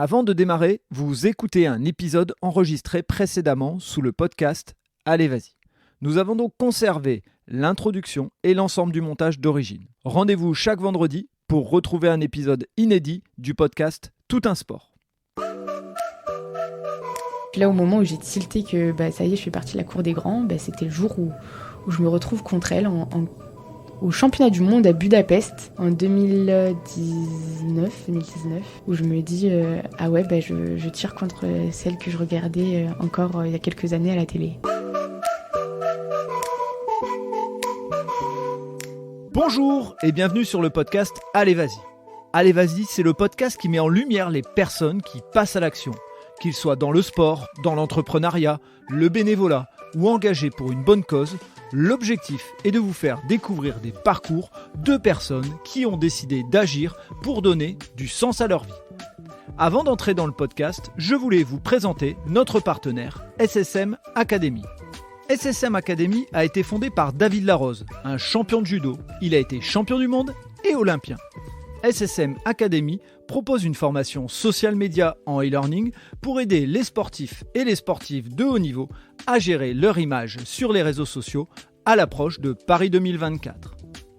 Avant de démarrer, vous écoutez un épisode enregistré précédemment sous le podcast Allez vas-y. Nous avons donc conservé l'introduction et l'ensemble du montage d'origine. Rendez-vous chaque vendredi pour retrouver un épisode inédit du podcast Tout un sport. Là, au moment où j'ai tilté que ça y est, je fais partie de la cour des grands, c'était le jour où je me retrouve contre elle au championnat du monde à Budapest en 2019, où je me dis je tire contre celle que je regardais encore il y a quelques années à la télé. Bonjour et bienvenue sur le podcast Allez vas-y. Allez vas-y, c'est le podcast qui met en lumière les personnes qui passent à l'action, qu'ils soient dans le sport, dans l'entrepreneuriat, le bénévolat ou engagés pour une bonne cause. L'objectif est de vous faire découvrir des parcours de personnes qui ont décidé d'agir pour donner du sens à leur vie. Avant d'entrer dans le podcast, je voulais vous présenter notre partenaire SSM Academy. SSM Academy a été fondé par David Larose, un champion de judo. Il a été champion du monde et olympien. SSM Academy propose une formation social media en e-learning pour aider les sportifs et les sportives de haut niveau à gérer leur image sur les réseaux sociaux à l'approche de Paris 2024.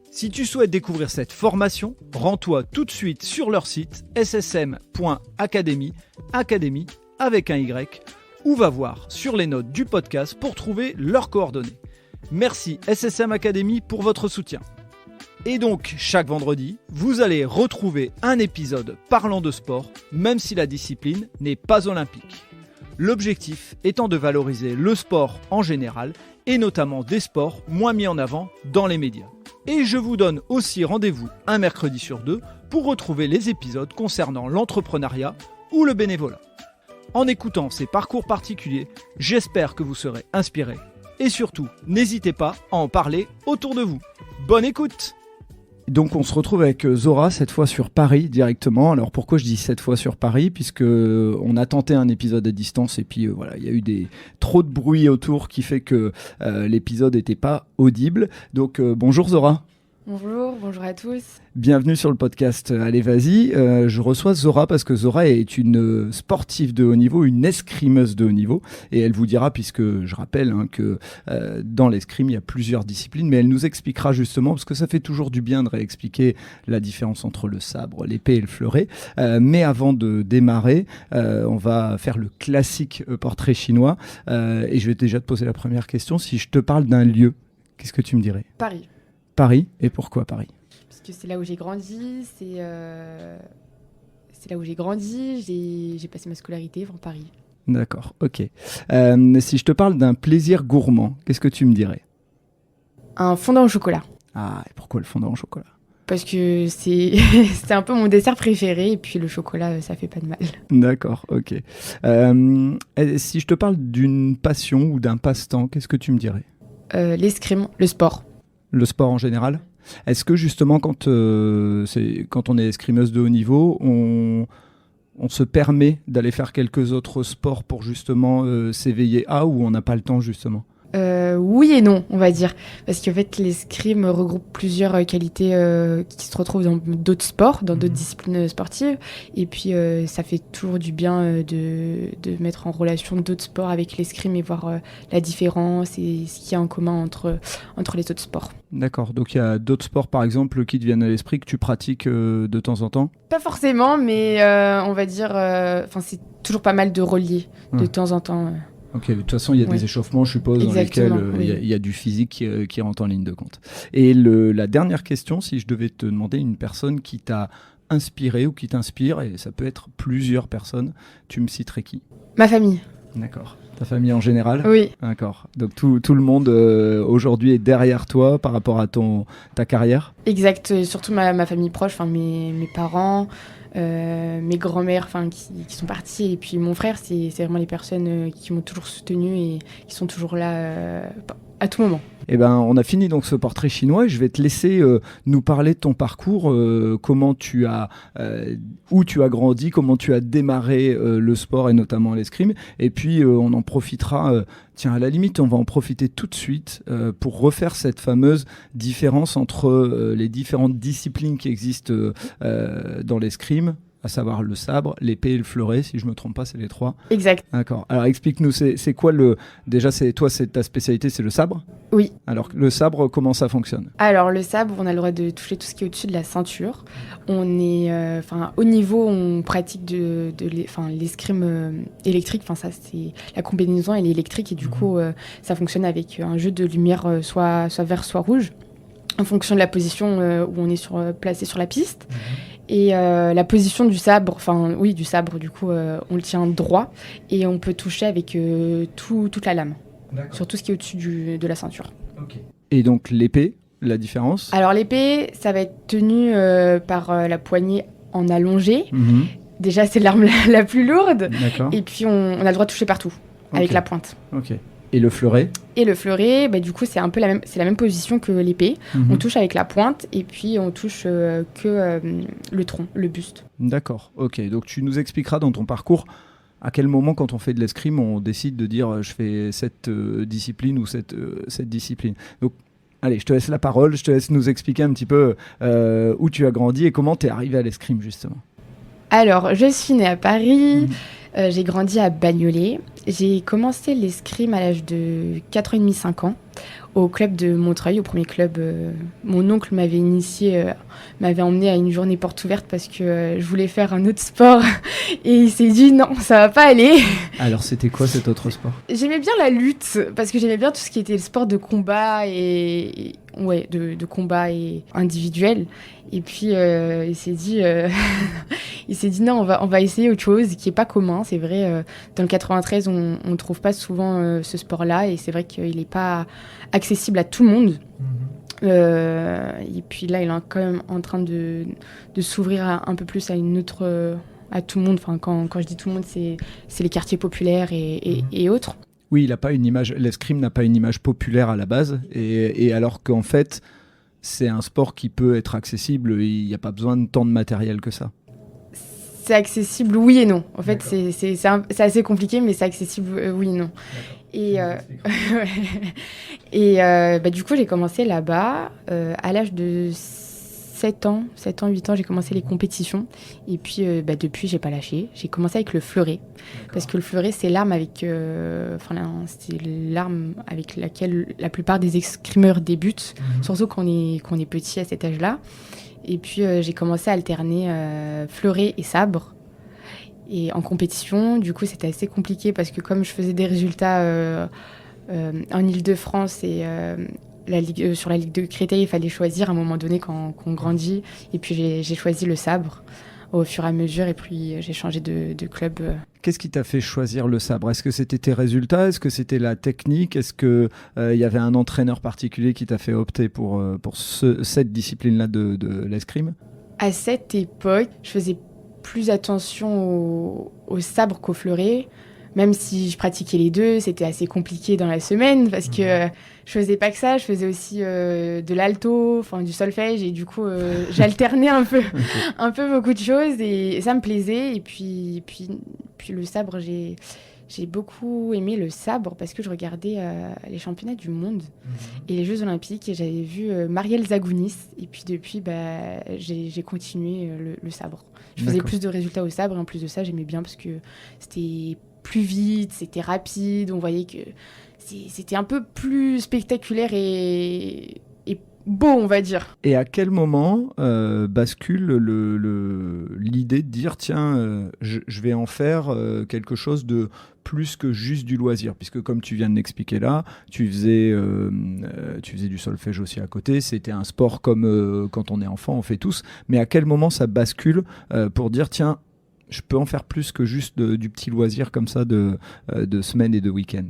Si tu souhaites découvrir cette formation, rends-toi tout de suite sur leur site ssm.academy, academy avec un Y, ou va voir sur les notes du podcast pour trouver leurs coordonnées. Merci SSM Academy pour votre soutien. Et donc, chaque vendredi, vous allez retrouver un épisode parlant de sport, même si la discipline n'est pas olympique. L'objectif étant de valoriser le sport en général, et notamment des sports moins mis en avant dans les médias. Et je vous donne aussi rendez-vous un mercredi sur deux pour retrouver les épisodes concernant l'entrepreneuriat ou le bénévolat. En écoutant ces parcours particuliers, j'espère que vous serez inspirés. Et surtout, n'hésitez pas à en parler autour de vous. Bonne écoute! Donc on se retrouve avec Zora, cette fois sur Paris directement. Alors pourquoi je dis cette fois sur Paris ? Puisque on a tenté un épisode à distance et puis il y a eu trop de bruit autour qui fait que l'épisode n'était pas audible. Donc bonjour Zora. Bonjour à tous. Bienvenue sur le podcast Allez vas-y. Je reçois Zora parce que Zora est une sportive de haut niveau, une escrimeuse de haut niveau. Et elle vous dira, puisque je rappelle que dans l'escrime, il y a plusieurs disciplines, mais elle nous expliquera justement, parce que ça fait toujours du bien de réexpliquer la différence entre le sabre, l'épée et le fleuret. Mais avant de démarrer, on va faire le classique portrait chinois. Et je vais déjà te poser la première question. Si je te parle d'un lieu, qu'est-ce que tu me dirais ? Paris. Paris, et pourquoi Paris ? Parce que c'est là où j'ai grandi, c'est là où j'ai grandi, j'ai passé ma scolarité en Paris. D'accord, ok. Si je te parle d'un plaisir gourmand, qu'est-ce que tu me dirais ? Un fondant au chocolat. Ah, et pourquoi le fondant au chocolat ? Parce que c'est un peu mon dessert préféré, et puis le chocolat, ça fait pas de mal. D'accord, ok. Si je te parle d'une passion ou d'un passe-temps, qu'est-ce que tu me dirais ? L'escrime, le sport. Le sport en général ? Est-ce que justement, quand on est escrimeuse de haut niveau, on se permet d'aller faire quelques autres sports pour justement s'éveiller ou on n'a pas le temps justement ? Oui et non, on va dire. Parce qu'en fait, l'escrime regroupe plusieurs qualités qui se retrouvent dans d'autres sports, dans d'autres disciplines sportives. Et puis, ça fait toujours du bien de mettre en relation d'autres sports avec l'escrime et voir la différence et ce qu'il y a en commun entre les autres sports. D'accord, donc il y a d'autres sports par exemple qui te viennent à l'esprit que tu pratiques de temps en temps ? Pas forcément, mais on va dire, c'est toujours pas mal de relier de temps en temps. Ok, de toute façon, il y a des échauffements, je suppose, exactement, dans lesquels il y a du physique qui rentre en ligne de compte. Et la dernière question, si je devais te demander une personne qui t'a inspiré ou qui t'inspire, et ça peut être plusieurs personnes, tu me citerais qui ? Ma famille. D'accord. Ta famille en général ? Oui. D'accord. Donc tout le monde aujourd'hui est derrière toi par rapport à ta carrière ? Exact, surtout ma famille proche, mes parents, mes grands-mères qui sont partis, et puis mon frère, c'est vraiment les personnes qui m'ont toujours soutenu et qui sont toujours là à tout moment. Eh ben, on a fini donc ce portrait chinois et je vais te laisser nous parler de ton parcours, comment où tu as grandi, comment tu as démarré le sport et notamment l'escrime. Et puis on en profitera, à la limite on va en profiter tout de suite pour refaire cette fameuse différence entre les différentes disciplines qui existent dans l'escrime. à savoir le sabre, l'épée et le fleuret, si je me trompe pas, c'est les 3. Exact. D'accord. Alors explique-nous, c'est quoi le... Déjà, c'est ta spécialité, c'est le sabre? Oui. Alors le sabre, comment ça fonctionne? Alors le sabre, on a le droit de toucher tout ce qui est au-dessus de la ceinture. On est, au niveau, on pratique l'escrime électrique. Enfin ça, c'est la combinaison, elle est électrique et du coup, ça fonctionne avec un jeu de lumière, soit vert, soit rouge, en fonction de la position où on est placé sur la piste. Et la position du sabre, du coup, on le tient droit et on peut toucher avec toute la lame. D'accord. Sur tout ce qui est au-dessus de la ceinture. Okay. Et donc l'épée, la différence? Alors l'épée, ça va être tenu par la poignée en allongé. Déjà, c'est l'arme la plus lourde. D'accord. Et puis, on a le droit de toucher partout, avec la pointe. Ok. Et le fleuret? Et le fleuret, du coup, c'est un peu la même position que l'épée. On touche avec la pointe et puis on touche que le tronc, le buste. D'accord, ok. Donc tu nous expliqueras dans ton parcours à quel moment, quand on fait de l'escrime, on décide de dire je fais cette discipline ou cette discipline. Donc, allez, je te laisse la parole, je te laisse nous expliquer un petit peu où tu as grandi et comment tu es arrivé à l'escrime, justement. Alors, je suis née à Paris. J'ai grandi à Bagnolet. J'ai commencé l'escrime à l'âge de 4 ans et demi, 5 ans, au club de Montreuil, au premier club. Mon oncle m'avait initié, m'avait emmené à une journée porte ouverte parce que je voulais faire un autre sport. Et il s'est dit non, ça va pas aller. Alors, c'était quoi cet autre sport? J'aimais bien la lutte, parce que j'aimais bien tout ce qui était le sport de combat de combat et individuel. Et puis, il s'est dit non, on va essayer autre chose qui est pas commun. C'est vrai, dans le 93, on ne trouve pas souvent ce sport-là, et c'est vrai qu'il n'est pas accessible à tout le monde. Et puis là, il est quand même en train de s'ouvrir un peu plus à une autre... à tout le monde. Enfin, quand je dis tout le monde, c'est les quartiers populaires et autres. Oui, l'escrime n'a pas une image populaire à la base, et alors qu'en fait, c'est un sport qui peut être accessible, il n'y a pas besoin de tant de matériel que ça. C'est accessible, oui et non. En fait, c'est assez compliqué, mais c'est accessible, oui et non. Du coup, j'ai commencé là-bas à l'âge de 7 ans, 8 ans, j'ai commencé les compétitions. Et puis, depuis, j'ai pas lâché. J'ai commencé avec le fleuret. D'accord. Parce que le fleuret, c'est l'arme avec laquelle la plupart des escrimeurs débutent, surtout quand on est petit à cet âge-là. Et puis, j'ai commencé à alterner fleuret et sabre. Et en compétition, du coup, c'était assez compliqué parce que comme je faisais des résultats en Île-de-France et... sur la Ligue de Créteil, il fallait choisir à un moment donné quand on grandit. Et puis j'ai choisi le sabre au fur et à mesure, et puis j'ai changé de club. Qu'est-ce qui t'a fait choisir le sabre? Est-ce que c'était tes résultats? Est-ce que c'était la technique? Est-ce qu'il y avait un entraîneur particulier qui t'a fait opter pour cette discipline-là de l'escrime? À cette époque, je faisais plus attention au sabre qu'au fleuret. Même si je pratiquais les deux, c'était assez compliqué dans la semaine parce que je faisais pas que ça, je faisais aussi de l'alto, du solfège, et du coup j'alternais un peu beaucoup de choses, et ça me plaisait. Et puis le sabre, j'ai beaucoup aimé le sabre parce que je regardais les championnats du monde et les Jeux Olympiques, et j'avais vu Marielle Zagounis, et puis depuis j'ai continué le sabre. Je faisais plus de résultats au sabre, et en plus de ça j'aimais bien parce que c'était plus vite, c'était rapide, on voyait que c'était un peu plus spectaculaire et beau, on va dire. Et à quel moment bascule l'idée de dire tiens, je vais en faire quelque chose de plus que juste du loisir, puisque comme tu viens de l'expliquer là, tu faisais du solfège aussi à côté, c'était un sport comme quand on est enfant, on fait tous, mais à quel moment ça bascule pour dire tiens, je peux en faire plus que juste du petit loisir comme ça de semaine et de week-end?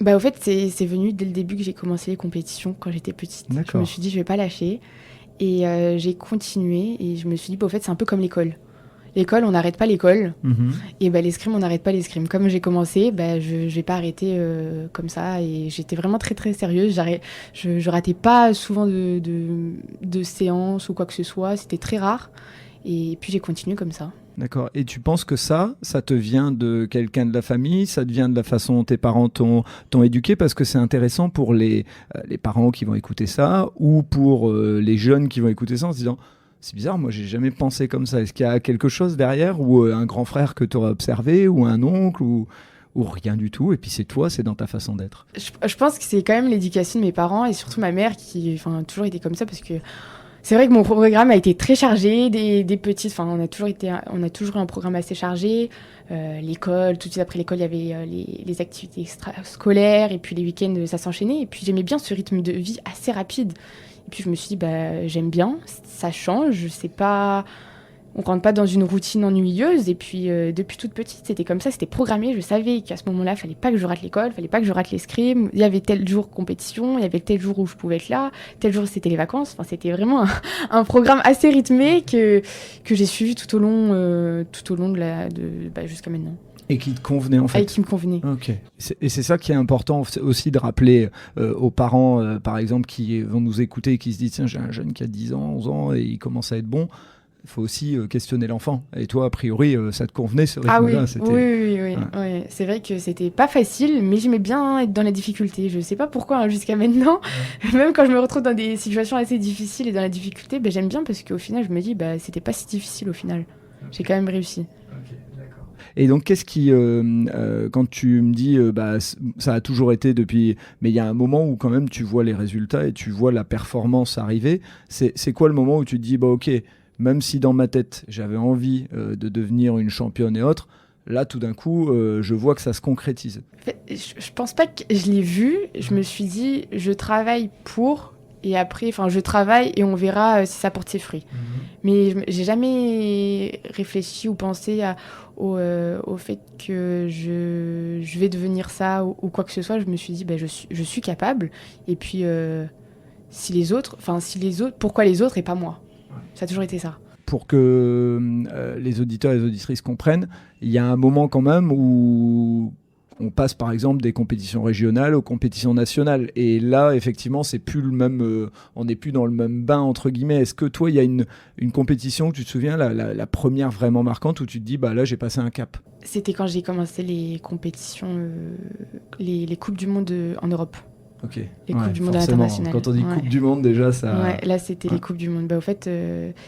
Au fait, c'est venu dès le début que j'ai commencé les compétitions quand j'étais petite. D'accord. Je me suis dit, je vais pas lâcher. Et j'ai continué, et je me suis dit, au fait, c'est un peu comme l'école. L'école, on n'arrête pas l'école. Et l'escrime, on n'arrête pas l'escrime. Comme j'ai commencé, je vais pas arrêter comme ça. Et j'étais vraiment très, très sérieuse. Je ratais pas souvent de séances ou quoi que ce soit. C'était très rare. Et puis, j'ai continué comme ça. D'accord. Et tu penses que ça te vient de quelqu'un de la famille, ça te vient de la façon dont tes parents t'ont éduqué? Parce que c'est intéressant pour les parents qui vont écouter ça, ou pour les jeunes qui vont écouter ça en se disant C'est bizarre, moi j'ai jamais pensé comme ça. Est-ce qu'il y a quelque chose derrière, ou un grand frère que tu aurais observé, ou un oncle, ou rien du tout, et puis c'est toi, c'est dans ta façon d'être? Je pense que c'est quand même l'éducation de mes parents et surtout ma mère qui a toujours été comme ça parce que c'est vrai que mon programme a été très chargé, des petites, on a toujours eu un programme assez chargé. L'école, tout de suite après l'école, il y avait les activités extrascolaires et puis les week-ends, ça s'enchaînait. Et puis j'aimais bien ce rythme de vie assez rapide. Et puis je me suis dit, j'aime bien, ça change, c'est pas... On rentre pas dans une routine ennuyeuse. Et puis depuis toute petite, c'était comme ça, c'était programmé. Je savais qu'à ce moment-là, il fallait pas que je rate l'école, il fallait pas que je rate l'escrime. Il y avait tel jour compétition, il y avait tel jour où je pouvais être là, tel jour c'était les vacances. Enfin, c'était vraiment un programme assez rythmé que j'ai suivi tout au long jusqu'à maintenant. Et qui te convenait en fait. Et qui me convenait. Ok. Et c'est ça qui est important aussi de rappeler aux parents, par exemple, qui vont nous écouter et qui se disent tiens, j'ai un jeune qui a 10 ans, 11 ans et il commence à être bon. Il faut aussi questionner l'enfant. Et toi, a priori, ça te convenait ce rythme-là? Oui. C'est vrai que c'était pas facile, mais j'aimais bien être dans la difficulté. Je sais pas pourquoi jusqu'à maintenant. Même quand je me retrouve dans des situations assez difficiles et dans la difficulté, j'aime bien parce qu'au final, je me dis c'était pas si difficile au final. Okay. J'ai quand même réussi. Okay, d'accord. Et donc, qu'est-ce qui, quand tu me dis, ça a toujours été depuis, mais il y a un moment où quand même tu vois les résultats et tu vois la performance arriver. C'est quoi le moment où tu te dis, ok, même si dans ma tête, j'avais envie de devenir une championne et autres, là, tout d'un coup, je vois que ça se concrétise. Je pense pas que je l'ai vu. Je me suis dit, je travaille pour, et après, je travaille et on verra si ça porte ses fruits. Mais j'ai jamais réfléchi ou pensé au fait que je vais devenir ça ou quoi que ce soit. Je me suis dit, je suis capable. Et puis, pourquoi les autres et pas moi ? Ça a toujours été ça. Pour que les auditeurs et les auditrices comprennent, il y a un moment quand même où on passe par exemple des compétitions régionales aux compétitions nationales. Et là, effectivement, c'est plus le même, on n'est plus dans le même bain, entre guillemets. Est-ce que toi, il y a une compétition, tu te souviens, la première vraiment marquante où tu te dis, là, j'ai passé un cap? C'était quand j'ai commencé les compétitions, les Coupes du Monde en Europe. Okay. Les Coupes du Monde internationales. Quand on dit Coupe du Monde, déjà, ça... Ouais, là, c'était les Coupes du Monde. Au fait,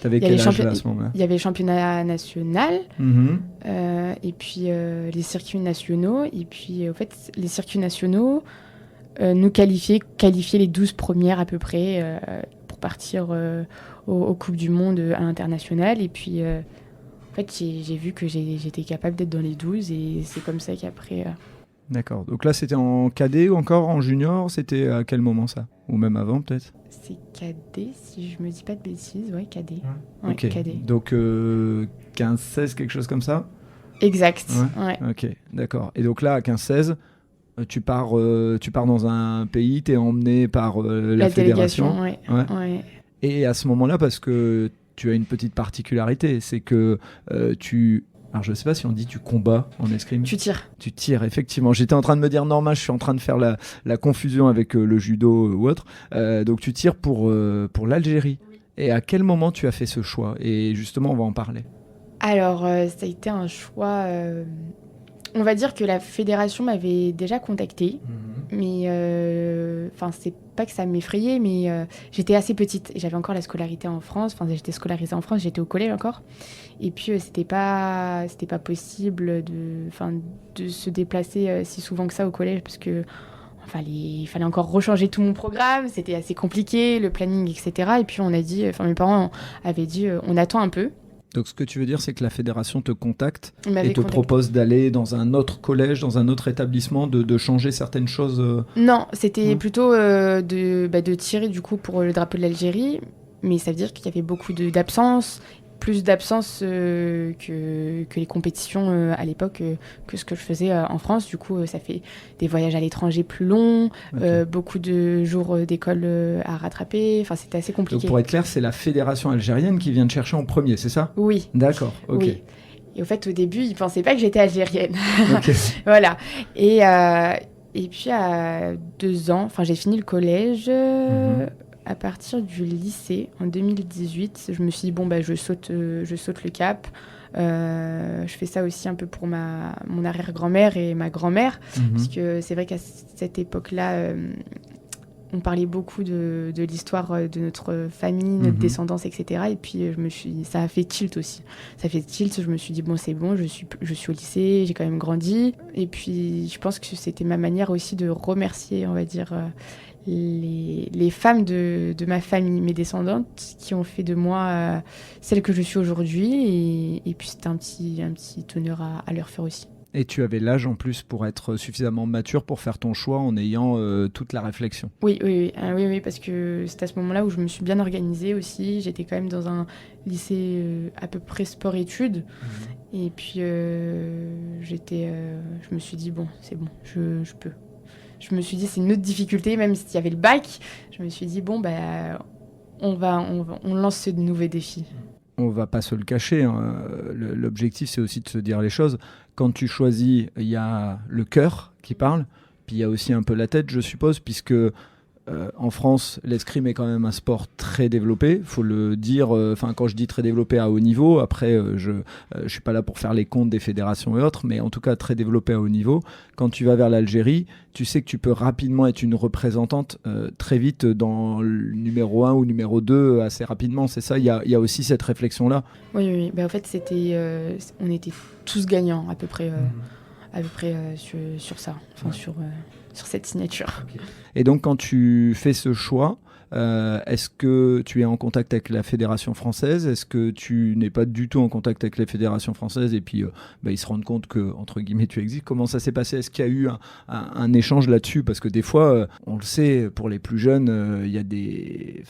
t'avais quel âge là, à ce moment-là? Il y avait le championnat national, et puis les circuits nationaux. Et puis, au fait, les circuits nationaux nous qualifiaient les 12 premières à peu près pour partir aux Coupes du Monde à l'international. Et puis, en fait, j'ai vu que j'étais capable d'être dans les 12. Et c'est comme ça qu'après... D'accord. Donc là, c'était en cadet ou encore en junior? C'était à quel moment ça? Ou même avant, peut-être? C'est cadet, si je me dis pas de bêtises. Ouais, cadet. Ouais, ok. Cadet. Donc 15-16, quelque chose comme ça? Exact. Ouais. Ok, d'accord. Et donc là, à 15-16, tu pars dans un pays, t'es emmené par la fédération. Ouais. Et à ce moment-là, parce que tu as une petite particularité, c'est que alors, je ne sais pas si on dit tu combats en escrime. Tu tires. Tu tires, effectivement. J'étais en train de me dire, non, je suis en train de faire la confusion avec le judo ou autre. Donc, tu tires pour l'Algérie. Oui. Et à quel moment tu as fait ce choix? Et justement, on va en parler. Alors, ça a été un choix... On va dire que la fédération m'avait déjà contactée. Mais c'est pas que ça m'effrayait, mais j'étais assez petite. J'avais encore la scolarité en France. J'étais scolarisée en France, j'étais au collège encore. Et puis, c'était pas possible de se déplacer si souvent que ça au collège parce que il fallait encore rechanger tout mon programme. C'était assez compliqué, le planning, etc. Et puis, on a dit, mes parents avaient dit, on attend un peu. Donc, ce que tu veux dire, c'est que la fédération te contacte et te propose d'aller dans un autre collège, dans un autre établissement, de changer certaines choses Non, c'était plutôt de tirer du coup pour le drapeau de l'Algérie. Mais ça veut dire qu'il y avait beaucoup d'absences, plus d'absences que les compétitions à l'époque, que ce que je faisais en France. Du coup, ça fait des voyages à l'étranger plus longs, beaucoup de jours d'école à rattraper. C'était assez compliqué. Donc, pour être clair, c'est la fédération algérienne qui vient te chercher en premier, c'est ça? Oui. D'accord, ok. Oui. Et au fait, au début, ils ne pensaient pas que j'étais algérienne. Okay. Voilà. Et puis, à 2 ans, j'ai fini le collège... À partir du lycée, en 2018, je me suis dit, je saute le cap. Je fais ça aussi un peu pour mon arrière-grand-mère et ma grand-mère. Parce que c'est vrai qu'à cette époque-là, on parlait beaucoup de l'histoire de notre famille, notre descendance, etc. Et puis ça a fait tilt aussi. Ça a fait tilt, je me suis dit, bon, c'est bon, je suis au lycée, j'ai quand même grandi. Et puis je pense que c'était ma manière aussi de remercier, on va dire, les femmes de ma famille, mes descendantes, qui ont fait de moi celle que je suis aujourd'hui. Et puis c'était un petit honneur à leur faire aussi. Et tu avais l'âge en plus pour être suffisamment mature pour faire ton choix en ayant toute la réflexion. Oui, parce que c'est à ce moment-là où je me suis bien organisée aussi. J'étais quand même dans un lycée à peu près sport-études. Et puis je me suis dit, bon, c'est bon, je peux. Je me suis dit, c'est une autre difficulté, même s'il y avait le bac. Je me suis dit, bon, on lance ce nouveau défi. On va pas se le cacher, hein. L'objectif, c'est aussi de se dire les choses. Quand tu choisis, il y a le cœur qui parle, puis il y a aussi un peu la tête, je suppose, puisque en France, l'escrime est quand même un sport très développé. Il faut le dire, quand je dis très développé à haut niveau, après, je ne suis pas là pour faire les comptes des fédérations et autres, mais en tout cas très développé à haut niveau. Quand tu vas vers l'Algérie, tu sais que tu peux rapidement être une représentante très vite dans le numéro 1 ou numéro 2 assez rapidement. C'est ça, il y a aussi cette réflexion-là. Oui. En fait, on était tous gagnants à peu près, sur ça, sur cette signature. Okay. Et donc, quand tu fais ce choix, est-ce que tu es en contact avec la Fédération française ? Est-ce que tu n'es pas du tout en contact avec la Fédération française et puis ils se rendent compte que, entre guillemets, tu existes ? Comment ça s'est passé ? Est-ce qu'il y a eu un échange là-dessus ? Parce que des fois, on le sait, pour les plus jeunes, il y a des...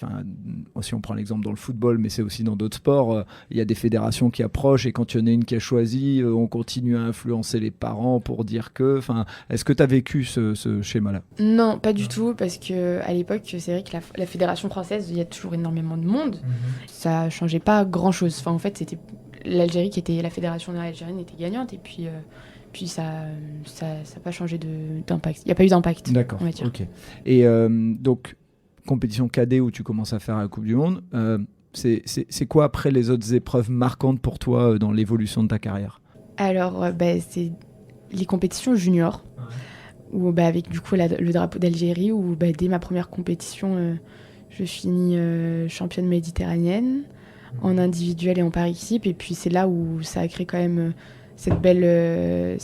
si on prend l'exemple dans le football, mais c'est aussi dans d'autres sports, il y a des fédérations qui approchent et quand il y en a une qui a choisi, on continue à influencer les parents pour dire que... Est-ce que tu as vécu ce schéma-là ? Non, pas du tout, parce qu'à l'époque, c'est vrai que la Fédération française, il y a toujours énormément de monde. Ça changeait pas grand-chose. En fait, c'était l'Algérie qui était... La fédération algérienne était gagnante, et puis ça n'a pas changé d'impact. Il n'y a pas eu d'impact. D'accord, on va dire. Ok. Et donc, compétition cadet où tu commences à faire la Coupe du Monde, c'est quoi après les autres épreuves marquantes pour toi dans l'évolution de ta carrière ? Alors, c'est les compétitions juniors, où avec du coup le drapeau d'Algérie, où dès ma première compétition, je finis championne méditerranéenne en individuel et en par équipe. Et puis c'est là où ça a créé quand même cette belle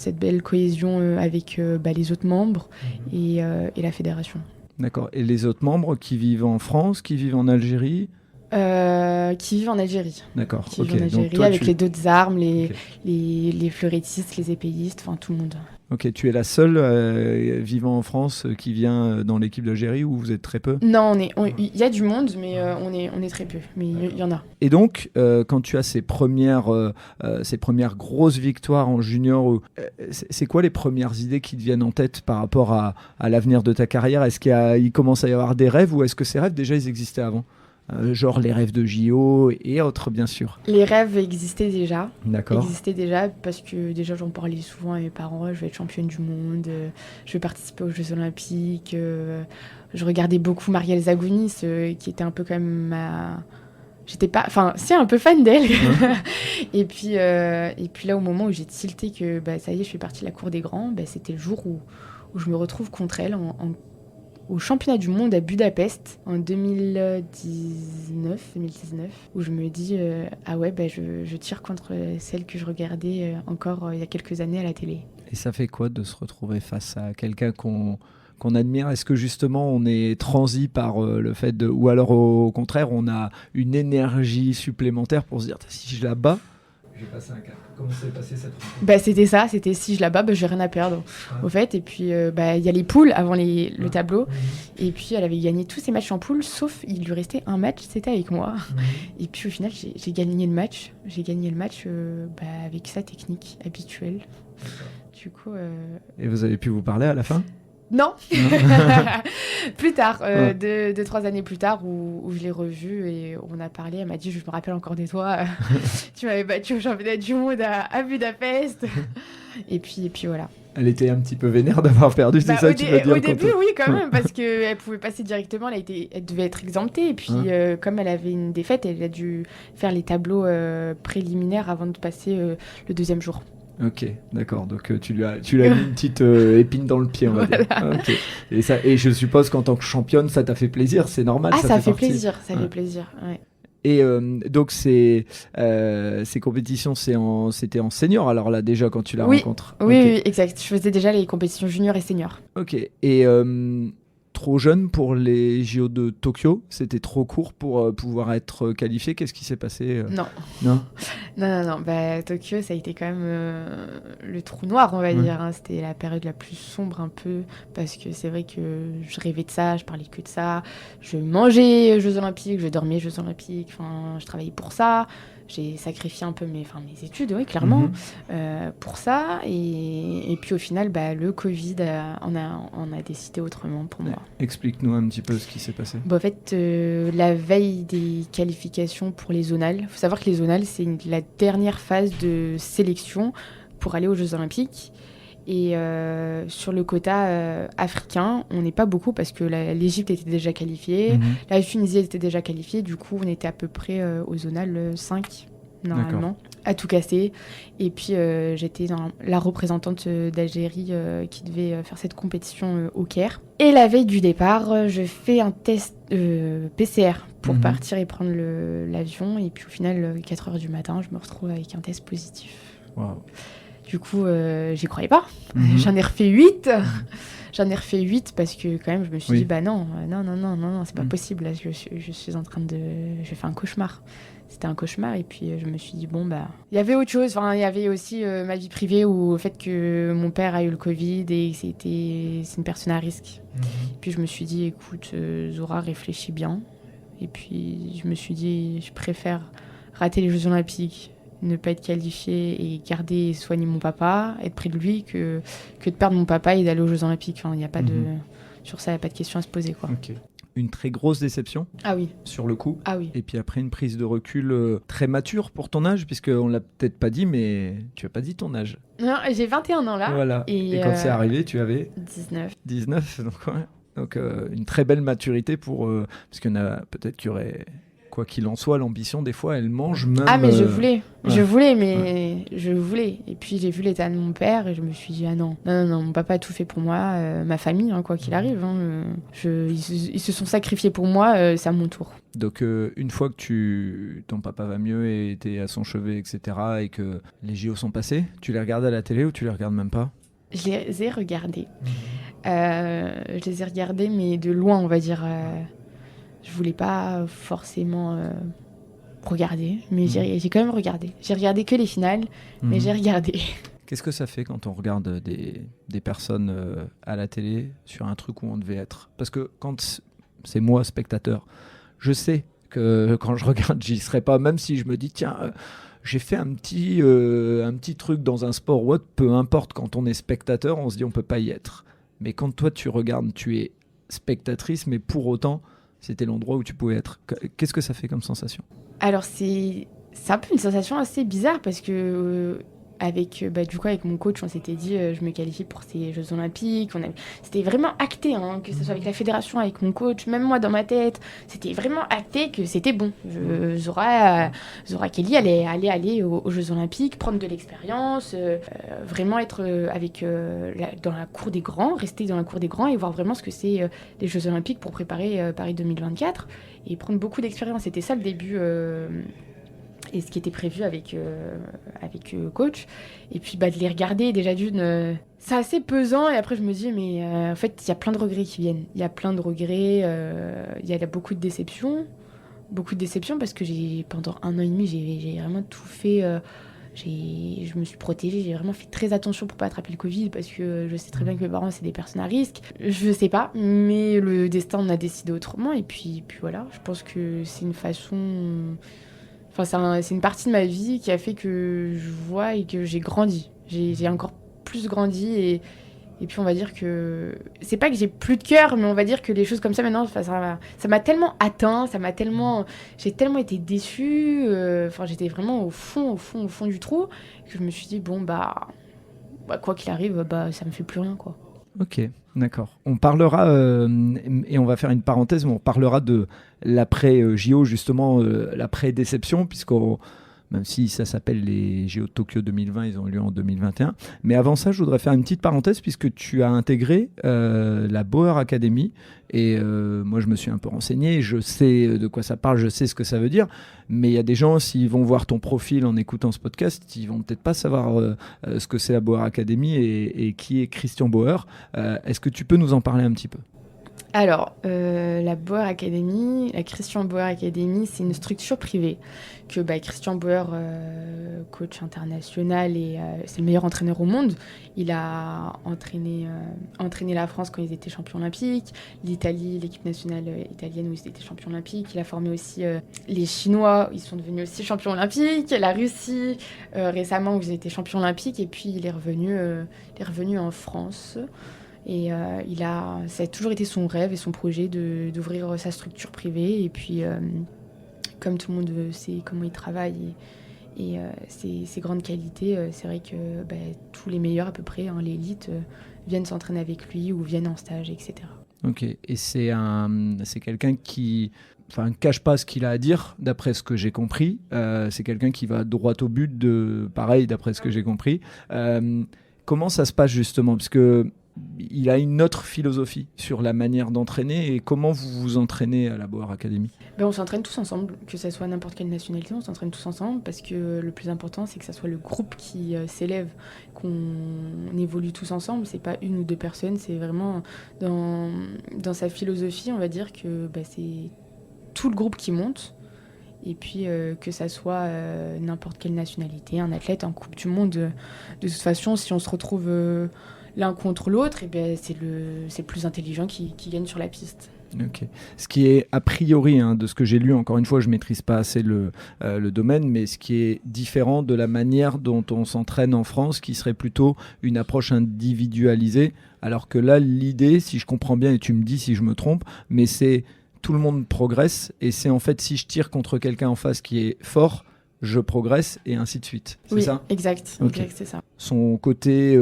cohésion avec les autres membres et la fédération. D'accord. Et les autres membres qui vivent en France, qui vivent en Algérie ? Qui vivent en Algérie. D'accord. Qui vivent en Algérie, donc toi, avec les d'autres armes, les fleurettistes, les épéistes, tout le monde. Ok, tu es la seule vivant en France qui vient dans l'équipe d'Algérie ou vous êtes très peu ? Non, il y a du monde, mais on est très peu, mais il y en a. Et donc, quand tu as ces premières grosses victoires en junior, c'est quoi les premières idées qui te viennent en tête par rapport à l'avenir de ta carrière ? Est-ce qu'il commence à y avoir des rêves ou est-ce que ces rêves déjà ils existaient avant ? Genre les rêves de JO et autres, bien sûr. Les rêves existaient déjà. D'accord. Existaient déjà parce que déjà j'en parlais souvent à mes parents. Je vais être championne du monde, je vais participer aux Jeux Olympiques. Je regardais beaucoup Marielle Zaghounis, qui était un peu quand même c'est un peu fan d'elle. et puis là, au moment où j'ai tilté que ça y est, je fais partie de la cour des grands, c'était le jour où je me retrouve contre elle au championnat du monde à Budapest en 2019, où je me dis je tire contre celle que je regardais encore il y a quelques années à la télé. Et ça fait quoi de se retrouver face à quelqu'un qu'on admire ? Est-ce que justement on est transi par le fait ou alors au contraire on a une énergie supplémentaire pour se dire si je la bats, j'ai passé un cap. Comment s'est passé cette rencontre ? C'était si je la bats, j'ai rien à perdre, au fait. Et puis, il y a les poules avant le tableau. Et puis, elle avait gagné tous ses matchs en poule, sauf il lui restait un match, c'était avec moi. Et puis, au final, j'ai gagné le match. J'ai gagné le match avec sa technique habituelle. Du coup... Et vous avez pu vous parler à la fin ? Non. Plus tard, 2-3 années plus tard, où je l'ai revue et on a parlé. Elle m'a dit, je me rappelle encore de toi, tu m'avais battu au championnat du monde à Budapest. et puis voilà. Elle était un petit peu vénère d'avoir perdu, c'est ça que tu veux dire ? Au début, oui, quand même, parce qu'elle pouvait passer directement, elle devait être exemptée. Et puis, comme elle avait une défaite, elle a dû faire les tableaux préliminaires avant de passer le deuxième jour. Ok, d'accord. Donc tu lui as mis une petite épine dans le pied, on va dire. Voilà. Ok. Et je suppose qu'en tant que championne, ça t'a fait plaisir, c'est normal. Ah, ça fait partie. plaisir, ça Ouais. fait plaisir. Ouais. Et donc ces compétitions, c'était en senior. Alors là déjà quand tu la Oui, rencontres. oui, Ok. oui, exact. Je faisais déjà les compétitions juniors et seniors. Ok. Et trop jeune pour les JO de Tokyo, c'était trop court pour pouvoir être qualifié. Qu'est-ce qui s'est passé Non, Non. non. Bah, Tokyo, ça a été quand même le trou noir, on va Ouais. dire. Hein. C'était la période la plus sombre un peu, parce que c'est vrai que je rêvais de ça, je parlais que de ça. Je mangeais Jeux Olympiques, je dormais Jeux Olympiques, enfin, je travaillais pour ça. J'ai sacrifié un peu mes études, oui, clairement, Mhm. pour ça. Et puis au final, bah, le Covid, on a décidé autrement pour moi. Explique-nous un petit peu ce qui s'est passé. Bon, en fait, la veille des qualifications pour les zonales, il faut savoir que les zonales, c'est la dernière phase de sélection pour aller aux Jeux Olympiques. Et sur le quota africain, on n'est pas beaucoup parce que l'Égypte était déjà qualifiée, Mhm. la Tunisie était déjà qualifiée, du coup on était à peu près aux zonales 5 normalement, à tout casser. Et puis j'étais la représentante d'Algérie qui devait faire cette compétition au Caire. Et la veille du départ, je fais un test PCR pour Mhm. partir et prendre l'avion. Et puis au final, 4h du matin, je me retrouve avec un test positif. Waouh. Du coup, j'y croyais pas. Mhm. J'en ai refait 8. J'en ai refait 8 parce que quand même, je me suis Oui. dit, bah non, c'est pas Mhm. possible. Là, je suis en train de... J'ai fait un cauchemar. C'était un cauchemar et puis je me suis dit, bon, bah... Il y avait autre chose. Enfin, il y avait aussi ma vie privée où le fait que mon père a eu le Covid et c'est une personne à risque. Mhm. Puis je me suis dit, écoute, Zora, réfléchis bien. Et puis je me suis dit, je préfère rater les Jeux Olympiques, ne pas être qualifiée et garder et soigner mon papa, être près de lui, que de perdre mon papa et d'aller aux Jeux Olympiques. Enfin, il y a pas de... Sur ça, il n'y a pas de question à se poser, quoi. Ok. Une très grosse déception Ah oui, sur le coup. ah oui. Et puis après, une prise de recul très mature pour ton âge, puisqu'on l'a peut-être pas dit, mais tu as pas dit ton âge. Non, j'ai 21 ans là. Voilà. Et quand c'est arrivé, tu avais 19. 19. Donc, ouais. Donc une très belle maturité pour... parce qu'il y en a peut-être qui auraient... Quoi qu'il en soit, l'ambition, des fois, elle mange même... Ah mais je voulais, ouais. je voulais. Et puis j'ai vu l'état de mon père et je me suis dit, ah non, mon papa a tout fait pour moi, ma famille, hein, quoi qu'il arrive. Hein, ils se sont sacrifiés pour moi, c'est à mon tour. Donc une fois que ton papa va mieux et était à son chevet, etc., et que les JO sont passés, tu les regardes à la télé ou tu les regardes même pas? Je les ai regardés. Je les ai regardés, mais de loin, on va dire. Je voulais pas forcément regarder, mais j'ai quand même regardé. J'ai regardé que les finales, mais j'ai regardé. Qu'est-ce que ça fait quand on regarde des personnes à la télé sur un truc où on devait être? Parce que quand c'est moi, spectateur, je sais que quand je regarde, j'y serai pas, même si je me dis, tiens, j'ai fait un petit truc dans un sport ou autre, peu importe, quand on est spectateur, on se dit on peut pas y être. Mais quand toi tu regardes, tu es spectatrice, mais pour autant, c'était l'endroit où tu pouvais être. Qu'est-ce que ça fait comme sensation? Alors c'est un peu une sensation assez bizarre parce que avec mon coach, on s'était dit je me qualifie pour ces Jeux Olympiques. C'était vraiment acté, hein, que ce soit avec la fédération, avec mon coach, même moi dans ma tête, c'était vraiment acté que c'était bon. Zora Kelly allait aller aux Jeux Olympiques, prendre de l'expérience, vraiment être dans la cour des grands, rester dans la cour des grands et voir vraiment ce que c'est les Jeux Olympiques pour préparer Paris 2024 et prendre beaucoup d'expérience. C'était ça le début. Et ce qui était prévu avec coach. Et puis de les regarder, déjà d'une... c'est assez pesant. Et après, je me dis, mais en fait, il y a plein de regrets qui viennent. Il y a plein de regrets. Il y a beaucoup de déceptions. Beaucoup de déceptions parce que pendant 1 an et demi, j'ai vraiment tout fait. Je me suis protégée. J'ai vraiment fait très attention pour pas attraper le Covid parce que je sais très bien que mes parents, c'est des personnes à risque. Je sais pas, mais le destin en a décidé autrement. Et puis voilà, je pense que c'est une façon... Enfin, c'est une partie de ma vie qui a fait que je vois et que j'ai grandi. J'ai encore plus grandi et puis on va dire que... C'est pas que j'ai plus de cœur, mais on va dire que les choses comme ça maintenant, ça m'a tellement atteint, j'ai tellement été déçue. J'étais vraiment au fond du trou que je me suis dit, bon, quoi qu'il arrive, ça me fait plus rien, quoi. Ok, d'accord. On parlera, et on va faire une parenthèse, mais on parlera de l'après-JO, justement, l'après-déception, puisqu'on même si ça s'appelle les JO de Tokyo 2020, ils ont eu lieu en 2021. Mais avant ça, je voudrais faire une petite parenthèse puisque tu as intégré la Bauer Academy. Et moi, je me suis un peu renseigné, je sais de quoi ça parle, je sais ce que ça veut dire. Mais il y a des gens, s'ils vont voir ton profil en écoutant ce podcast, ils vont peut-être pas savoir ce que c'est la Bauer Academy et qui est Christian Bauer. Est-ce que tu peux nous en parler un petit peu ? Alors, la Bauer Academy, la Christian Bauer Academy, c'est une structure privée que Christian Bauer, coach international et c'est le meilleur entraîneur au monde. Il a entraîné la France quand ils étaient champions olympiques, l'Italie, l'équipe nationale italienne où ils étaient champions olympiques. Il a formé aussi les Chinois, ils sont devenus aussi champions olympiques, la Russie récemment où ils étaient champions olympiques et puis il est revenu en France. Et ça a toujours été son rêve et son projet d'ouvrir sa structure privée. Et puis, comme tout le monde sait comment il travaille et ses grandes qualités, c'est vrai que tous les meilleurs à peu près, l'élite, viennent s'entraîner avec lui ou viennent en stage, etc. Ok, et c'est quelqu'un qui cache pas ce qu'il a à dire, d'après ce que j'ai compris. C'est quelqu'un qui va droit au but, pareil, d'après ce que j'ai compris. Comment ça se passe justement ? Parce que il a une autre philosophie sur la manière d'entraîner et comment vous vous entraînez à la Bauer Academy ? On s'entraîne tous ensemble, que ça soit n'importe quelle nationalité, on s'entraîne tous ensemble parce que le plus important c'est que ça soit le groupe qui s'élève, qu'on évolue tous ensemble, c'est pas une ou deux personnes, c'est vraiment dans sa philosophie, on va dire que c'est tout le groupe qui monte. Et puis que ça soit n'importe quelle nationalité, un athlète en Coupe du Monde, de toute façon si on se retrouve l'un contre l'autre, c'est le plus intelligent qui gagne sur la piste. Ok. Ce qui est a priori, de ce que j'ai lu, encore une fois, je ne maîtrise pas assez le domaine, mais ce qui est différent de la manière dont on s'entraîne en France, qui serait plutôt une approche individualisée, alors que là, l'idée, si je comprends bien, et tu me dis si je me trompe, mais c'est tout le monde progresse, et c'est en fait si je tire contre quelqu'un en face qui est fort, je progresse et ainsi de suite. C'est ça ? Exact, okay. C'est ça. Son côté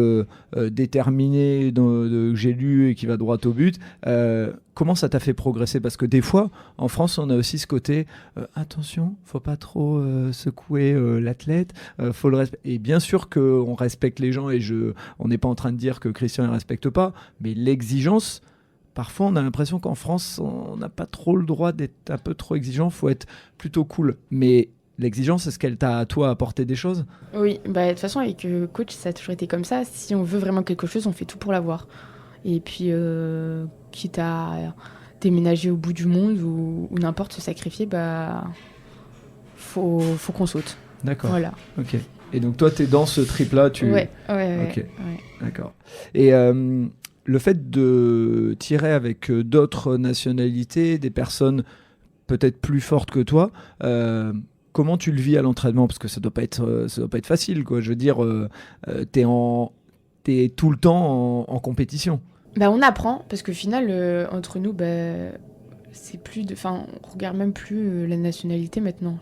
déterminé que j'ai lu et qui va droit au but, comment ça t'a fait progresser ? Parce que des fois, en France, on a aussi ce côté attention, faut pas trop secouer l'athlète, faut le respecter. Et bien sûr qu'on respecte les gens et on n'est pas en train de dire que Christian ne respecte pas, mais l'exigence. Parfois, on a l'impression qu'en France, on n'a pas trop le droit d'être un peu trop exigeant, faut être plutôt cool. Mais l'exigence, est-ce qu'elle t'a, toi, apporté des choses ? Oui, de toute façon, avec coach, ça a toujours été comme ça. Si on veut vraiment quelque chose, on fait tout pour l'avoir. Et puis, quitte à déménager au bout du monde ou n'importe, se sacrifier, faut qu'on saute. D'accord. Voilà. Ok. Et donc, toi, t'es dans ce trip-là, Ouais. Ok. Ouais. D'accord. Et le fait de tirer avec d'autres nationalités, des personnes peut-être plus fortes que toi, comment tu le vis à l'entraînement ? Parce que ça doit pas être facile, quoi. Je veux dire, t'es tout le temps en compétition. On apprend parce qu'au final, entre nous, c'est plus on regarde même plus la nationalité maintenant.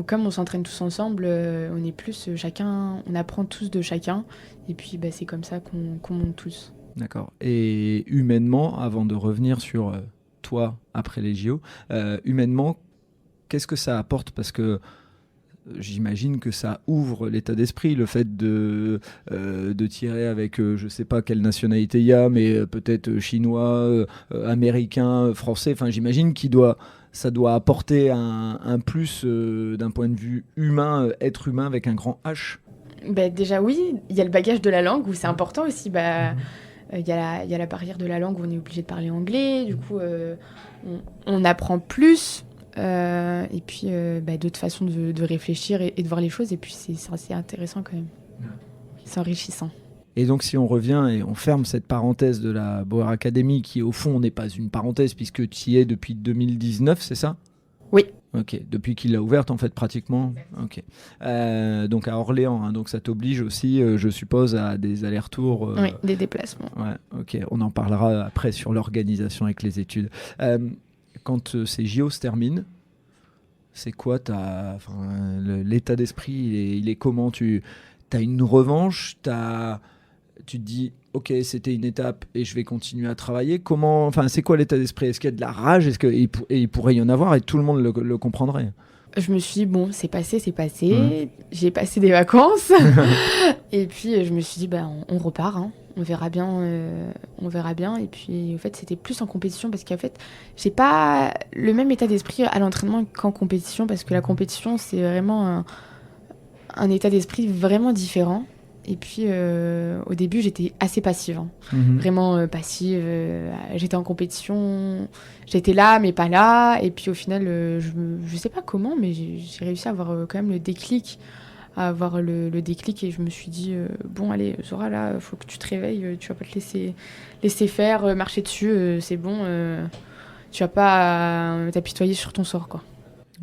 Comme on s'entraîne tous ensemble, on est plus chacun, on apprend tous de chacun, et puis c'est comme ça qu'on monte tous. D'accord. Et humainement, avant de revenir sur toi après les JO, humainement, qu'est-ce que ça apporte ? Parce que j'imagine que ça ouvre l'état d'esprit, le fait de tirer avec, je ne sais pas quelle nationalité il y a, mais peut-être chinois, américain, français. Enfin, j'imagine ça doit apporter un plus d'un point de vue humain, être humain avec un grand H. Déjà oui, il y a le bagage de la langue où c'est important aussi. Il y a la barrière de la langue où on est obligé de parler anglais. Du coup, on apprend plus. Et puis d'autres façons de réfléchir et de voir les choses, et puis c'est assez intéressant quand même. C'est enrichissant. Et donc si on revient et on ferme cette parenthèse de la Bauer Academy, qui au fond n'est pas une parenthèse puisque tu y es depuis 2019, c'est ça ? Oui. Ok, depuis qu'il l'a ouverte en fait pratiquement. Ok. Donc à Orléans, donc ça t'oblige aussi, je suppose, à des allers-retours. Oui, des déplacements. Ouais, ok. On en parlera après sur l'organisation avec les études. Quand ces JO se terminent, c'est quoi l'état d'esprit, il est comment ? Tu as une revanche, tu te dis ok, c'était une étape et je vais continuer à travailler. C'est quoi l'état d'esprit ? Est-ce qu'il y a de la rage ? Il pourrait y en avoir et tout le monde le comprendrait. Je me suis dit, bon, c'est passé. J'ai passé des vacances. Et puis, je me suis dit, on repart, hein. On verra bien. Et puis, en fait, c'était plus en compétition parce qu'en fait, j'ai pas le même état d'esprit à l'entraînement qu'en compétition parce que la compétition, c'est vraiment un état d'esprit vraiment différent. Et puis, au début, j'étais assez passive, hein. Vraiment passive. J'étais en compétition, j'étais là, mais pas là. Et puis, au final, je sais pas comment, mais j'ai réussi à avoir quand même le déclic. À avoir le déclic. Et je me suis dit, bon, allez, Zora, là, il faut que tu te réveilles. Tu vas pas te laisser faire, marcher dessus. C'est bon. Tu vas pas t'apitoyer sur ton sort, quoi.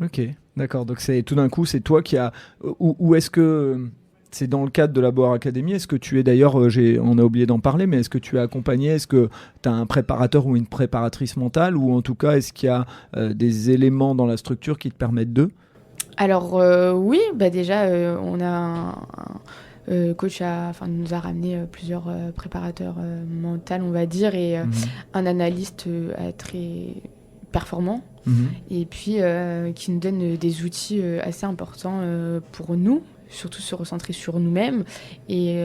Ok, d'accord. Donc, tout d'un coup, c'est toi qui as... Ou est-ce que... C'est dans le cadre de la Boar Academy. Est-ce que tu es d'ailleurs, on a oublié d'en parler, mais est-ce que tu es accompagné? Est-ce que tu as un préparateur ou une préparatrice mentale? Ou en tout cas, est-ce qu'il y a des éléments dans la structure qui te permettent de? Alors, oui, déjà, on a un coach nous a ramené plusieurs préparateurs mentaux, on va dire, et un analyste très performant. Et puis qui nous donne des outils assez importants pour nous, surtout se recentrer sur nous-mêmes et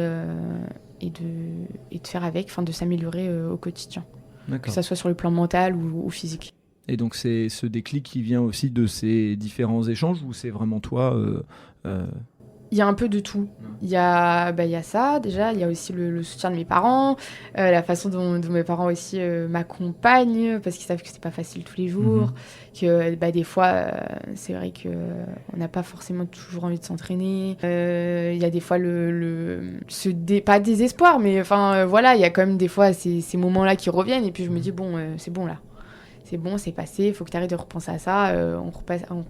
de faire avec, de s'améliorer au quotidien. D'accord. Que ça soit sur le plan mental ou physique. Et donc c'est ce déclic qui vient aussi de ces différents échanges ou c'est vraiment toi Il y a un peu de tout. Il y a ça, déjà. Il y a aussi le soutien de mes parents, la façon dont mes parents aussi m'accompagnent, parce qu'ils savent que c'est pas facile tous les jours, que des fois, c'est vrai qu'on n'a pas forcément toujours envie de s'entraîner. Il y a des fois pas désespoir, mais voilà, il y a quand même des fois ces moments-là qui reviennent, et puis je me dis, bon, c'est bon là. C'est bon, c'est passé, il faut que tu arrêtes de repenser à ça, on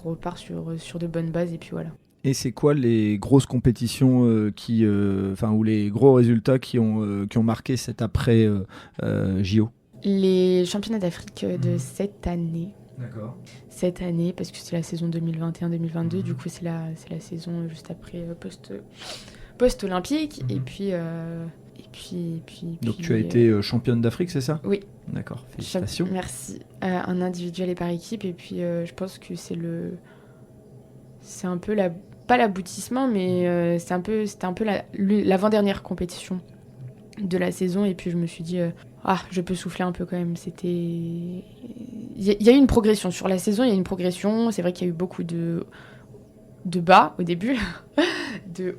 repart sur de bonnes bases, et puis voilà. Et c'est quoi les grosses compétitions ou les gros résultats qui ont marqué cet après JO? Les championnats d'Afrique de cette année. D'accord. Cette année, parce que c'est la saison 2021-2022, du coup c'est la saison juste après post-olympique. Et puis... Donc tu as été championne d'Afrique, c'est ça? Oui. D'accord, félicitations. Merci. Un individuel et par équipe, et puis je pense que c'est un peu pas l'aboutissement, mais c'était un peu l'avant-dernière compétition de la saison, et puis je me suis dit je peux souffler un peu quand même. Il y a eu une progression sur la saison, il y a eu une progression. C'est vrai qu'il y a eu beaucoup de bas au début, de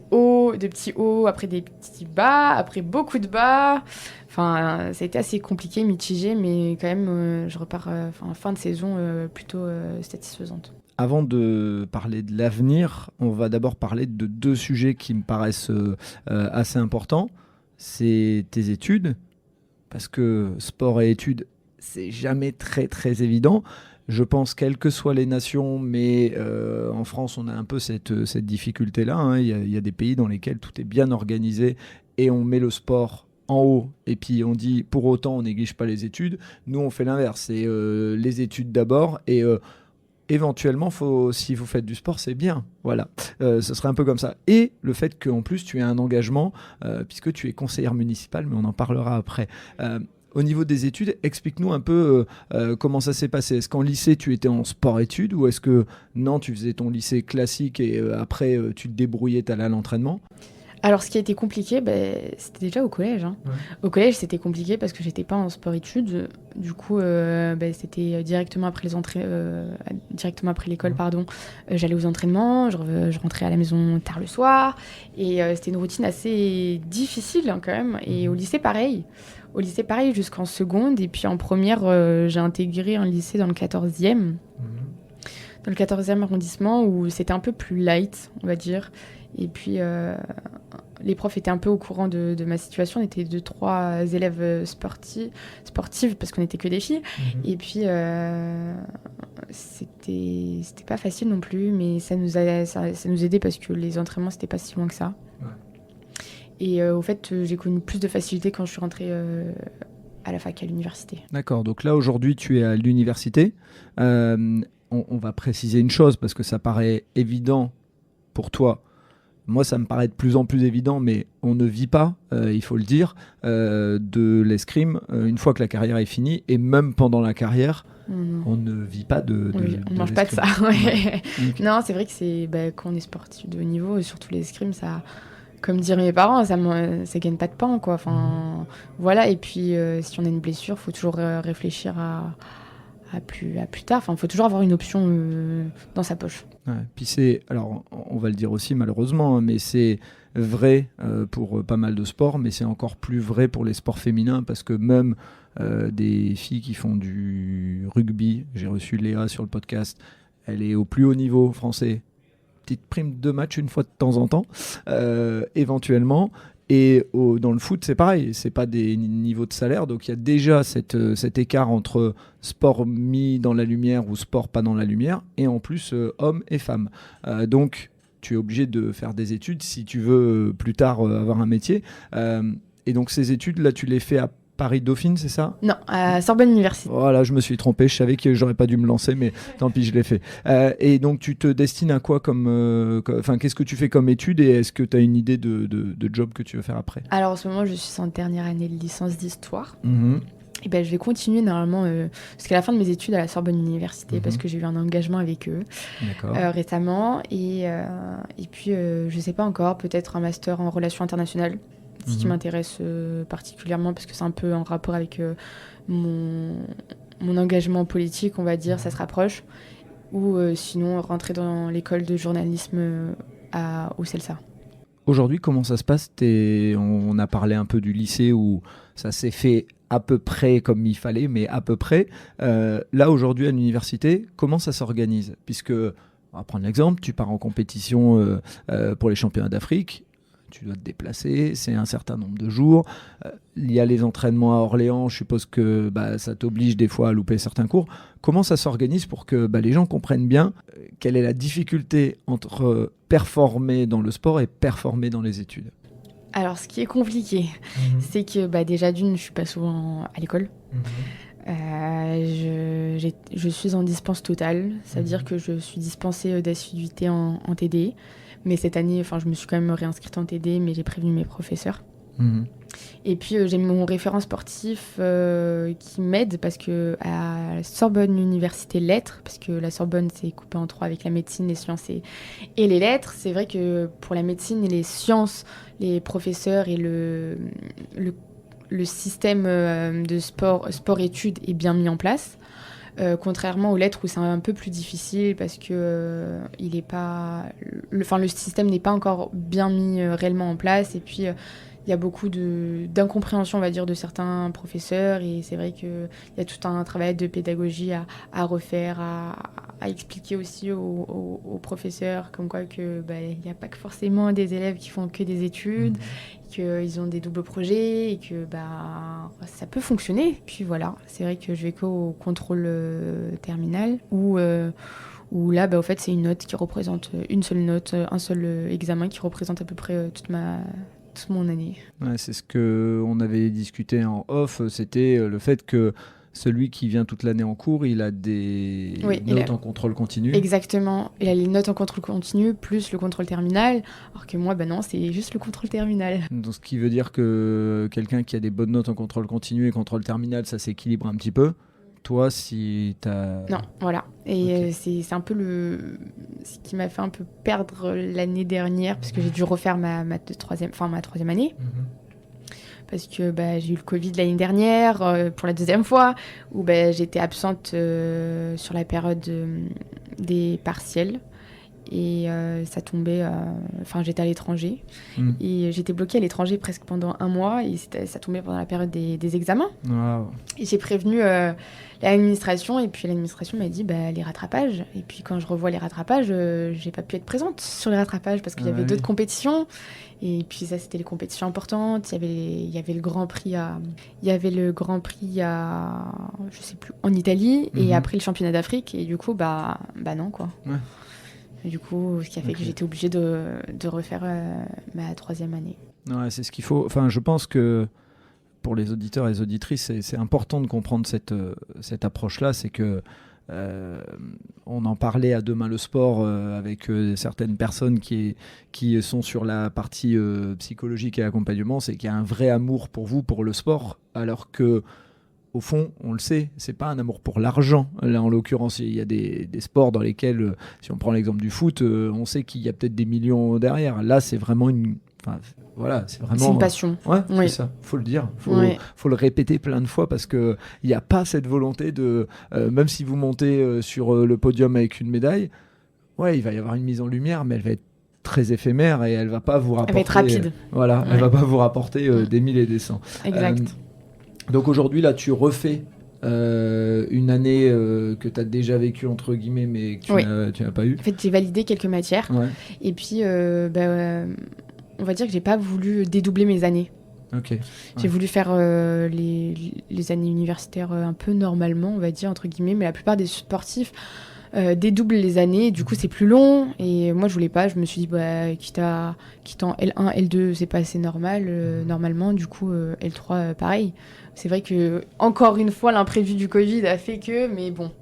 petits hauts, après des petits bas, après beaucoup de bas. Ça a été assez compliqué, mitigé, mais quand même je repars en fin de saison plutôt satisfaisante. Avant de parler de l'avenir, on va d'abord parler de deux sujets qui me paraissent assez importants. C'est tes études, parce que sport et études, c'est jamais très très évident. Je pense, quelles que soient les nations, mais en France, on a un peu cette difficulté-là, hein. Il y a des pays dans lesquels tout est bien organisé et on met le sport en haut, et puis on dit, pour autant, on néglige pas les études. Nous, on fait l'inverse, c'est les études d'abord, et éventuellement, si vous faites du sport, c'est bien. Voilà, ce serait un peu comme ça. Et le fait qu'en plus, tu aies un engagement, puisque tu es conseillère municipale, mais on en parlera après. Au niveau des études, explique-nous un peu comment ça s'est passé. Est-ce qu'en lycée, tu étais en sport-études, ou est-ce que, non, tu faisais ton lycée classique et après, tu te débrouillais, t'allais à l'entraînement? Alors, ce qui a été compliqué, c'était déjà au collège. Hein. Ouais. Au collège, c'était compliqué parce que j'étais pas en sport-études. Du coup, c'était directement après directement après l'école, j'allais aux entraînements, je rentrais à la maison tard le soir. Et c'était une routine assez difficile, hein, quand même. Et au lycée, pareil. Jusqu'en seconde. Et puis en première, j'ai intégré un lycée dans le 14e. Dans le 14e arrondissement, où c'était un peu plus light, on va dire. Et puis, les profs étaient un peu au courant de ma situation. On était 2-3 élèves sportives, parce qu'on n'était que des filles. Et puis, c'était pas facile non plus, mais ça nous aidait parce que les entraînements, c'était pas si loin que ça. Ouais. Et au fait, j'ai connu plus de facilité quand je suis rentrée à la fac, à l'université. D'accord, donc là, aujourd'hui, tu es à l'université. On va préciser une chose, parce que ça paraît évident pour toi, moi ça me paraît de plus en plus évident, mais on ne vit pas, il faut le dire, de l'escrime une fois que la carrière est finie, et même pendant la carrière, on ne vit pas Oui, on de mange pas de l'escrime. ça. Ouais. Okay. Non, c'est vrai que quand on est sportif de haut niveau, et surtout l'escrime, ça, comme diraient mes parents, ça gagne pas de pain, quoi. Enfin, voilà. Et puis, si on a une blessure, faut toujours réfléchir à plus tard. Enfin, faut toujours avoir une option dans sa poche. Ouais. Puis alors on va le dire aussi malheureusement, hein, mais c'est vrai pour pas mal de sports, mais c'est encore plus vrai pour les sports féminins parce que même des filles qui font du rugby, j'ai reçu Léa sur le podcast, elle est au plus haut niveau français, petite prime de match une fois de temps en temps, éventuellement. Et dans le foot, c'est pareil, c'est pas des niveaux de salaire, donc il y a déjà cet écart entre sport mis dans la lumière ou sport pas dans la lumière, et en plus hommes et femmes. Donc tu es obligé de faire des études si tu veux plus tard avoir un métier. Et donc ces études, là, tu les fais à Paris-Dauphine, c'est ça ? Non, à Sorbonne Université. Voilà, je me suis trompé, je savais que j'aurais pas dû me lancer, mais tant pis, je l'ai fait. Et donc, tu te destines à quoi qu'est-ce que tu fais comme études et est-ce que tu as une idée de job que tu veux faire après ? Alors en ce moment, je suis en dernière année de licence d'histoire. Mhm. Et ben, je vais continuer normalement jusqu'à la fin de mes études à la Sorbonne Université parce que j'ai eu un engagement avec eux récemment. Et puis, je sais pas encore, peut-être un master en relations internationales. Ce qui m'intéresse particulièrement parce que c'est un peu en rapport avec mon engagement politique, on va dire, ça se rapproche. Ou sinon rentrer dans l'école de journalisme au CELSA. Aujourd'hui, comment ça se passe ? On a parlé un peu du lycée où ça s'est fait à peu près comme il fallait, mais à peu près. Là, aujourd'hui, à l'université, comment ça s'organise ? Puisque, on va prendre l'exemple, tu pars en compétition pour les championnats d'Afrique. Tu dois te déplacer, c'est un certain nombre de jours. Il y a les entraînements à Orléans, je suppose que ça t'oblige des fois à louper certains cours. Comment ça s'organise pour que les gens comprennent bien quelle est la difficulté entre performer dans le sport et performer dans les études ? Alors, ce qui est compliqué, c'est que déjà d'une, je suis pas souvent à l'école. Je suis en dispense totale, ça veut dire que je suis dispensée d'assiduité en TD. Mais cette année, je me suis quand même réinscrite en TD, mais j'ai prévenu mes professeurs. Et puis, j'ai mon référent sportif qui m'aide parce que à Sorbonne Université Lettres, parce que la Sorbonne, c'est coupé en trois avec la médecine, les sciences et les lettres. C'est vrai que pour la médecine et les sciences, les professeurs et le système de sport-études est bien mis en place. Contrairement aux lettres où c'est un peu plus difficile parce que le système n'est pas encore bien mis réellement en place et puis il y a beaucoup d'incompréhension, on va dire, de certains professeurs et c'est vrai qu'il y a tout un travail de pédagogie à refaire, à expliquer aussi aux professeurs comme quoi que il n'y a pas que forcément des élèves qui font que des études, qu'ils ont des doubles projets et que ça peut fonctionner. Puis voilà, c'est vrai que je vais qu'au contrôle terminal où là, au fait, c'est une note qui représente une seule note, un seul examen qui représente à peu près toute mon année. Ouais, c'est ce qu'on avait discuté en off, c'était le fait que celui qui vient toute l'année en cours, il a des notes en contrôle continu. Exactement. Il a les notes en contrôle continu plus le contrôle terminal. Alors que moi, non, c'est juste le contrôle terminal. Donc, ce qui veut dire que quelqu'un qui a des bonnes notes en contrôle continu et contrôle terminal, ça s'équilibre un petit peu. Toi, si t'as... Non, voilà. Et c'est un peu ce qui m'a fait un peu perdre l'année dernière parce que j'ai dû refaire ma troisième année. Parce que j'ai eu le Covid l'année dernière pour la deuxième fois, où j'étais absente sur la période des partiels. Et ça tombait... j'étais à l'étranger. Et j'étais bloquée à l'étranger presque pendant un mois. Et ça tombait pendant la période des examens. Wow. Et j'ai prévenu l'administration. Et puis l'administration m'a dit les rattrapages. Et puis quand je revois les rattrapages, j'ai pas pu être présente sur les rattrapages parce qu'il y avait d'autres compétitions. Et puis ça, c'était les compétitions importantes. Il y avait le Grand Prix à je sais plus, en Italie. Et après le championnat d'Afrique. Et du coup, non, quoi. Ouais. Et du coup, ce qui a fait que j'étais obligée de refaire ma troisième année. Ouais, c'est ce qu'il faut. Enfin, je pense que pour les auditeurs et les auditrices, c'est important de comprendre cette approche-là. C'est que on en parlait à Demain le sport avec certaines personnes qui sont sur la partie psychologique et accompagnement, c'est qu'il y a un vrai amour pour vous, pour le sport, alors que au fond, on le sait, c'est pas un amour pour l'argent. Là, en l'occurrence, il y a des sports dans lesquels, si on prend l'exemple du foot, on sait qu'il y a peut-être des millions derrière. Là, c'est vraiment c'est vraiment. C'est une passion. Ouais, Oui. c'est ça. Faut le dire. Oui. Faut le répéter plein de fois parce que il n'y a pas cette volonté de, même si vous montez sur le podium avec une médaille, il va y avoir une mise en lumière, mais elle va être très éphémère et elle va pas vous rapporter. Elle va être rapide. Elle va pas vous rapporter des 1000 et des 100. Exact. Donc aujourd'hui, là, tu refais une année que tu as déjà vécue, entre guillemets, mais que tu n'as pas eu. En fait, j'ai validé quelques matières. Ouais. Et puis, on va dire que j'ai pas voulu dédoubler mes années. Ok. J'ai voulu faire les années universitaires un peu normalement, on va dire, entre guillemets. Mais la plupart des sportifs dédoublent les années. Du coup, c'est plus long. Et moi, je voulais pas. Je me suis dit, quitte en L1, L2, c'est pas assez normal, normalement. Du coup, L3, pareil. C'est vrai que, encore une fois, l'imprévu du Covid a fait que, mais bon,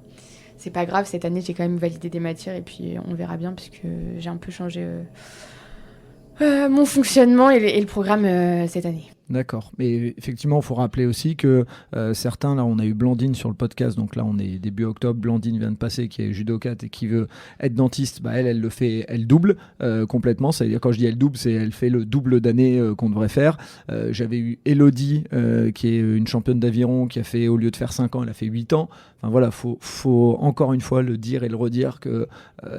c'est pas grave. Cette année, j'ai quand même validé des matières et puis on verra bien parce que j'ai un peu changé mon fonctionnement et le programme cette année. D'accord. Mais effectivement, il faut rappeler aussi que certains, là, on a eu Blandine sur le podcast, donc là, on est début octobre, Blandine vient de passer, qui est judokate et qui veut être dentiste, elle le fait, elle double complètement. C'est-à-dire, quand je dis elle double, c'est elle fait le double d'années qu'on devrait faire. J'avais eu Elodie, qui est une championne d'aviron, qui a fait, au lieu de faire 5 ans, elle a fait 8 ans. Enfin voilà, faut encore une fois le dire et le redire que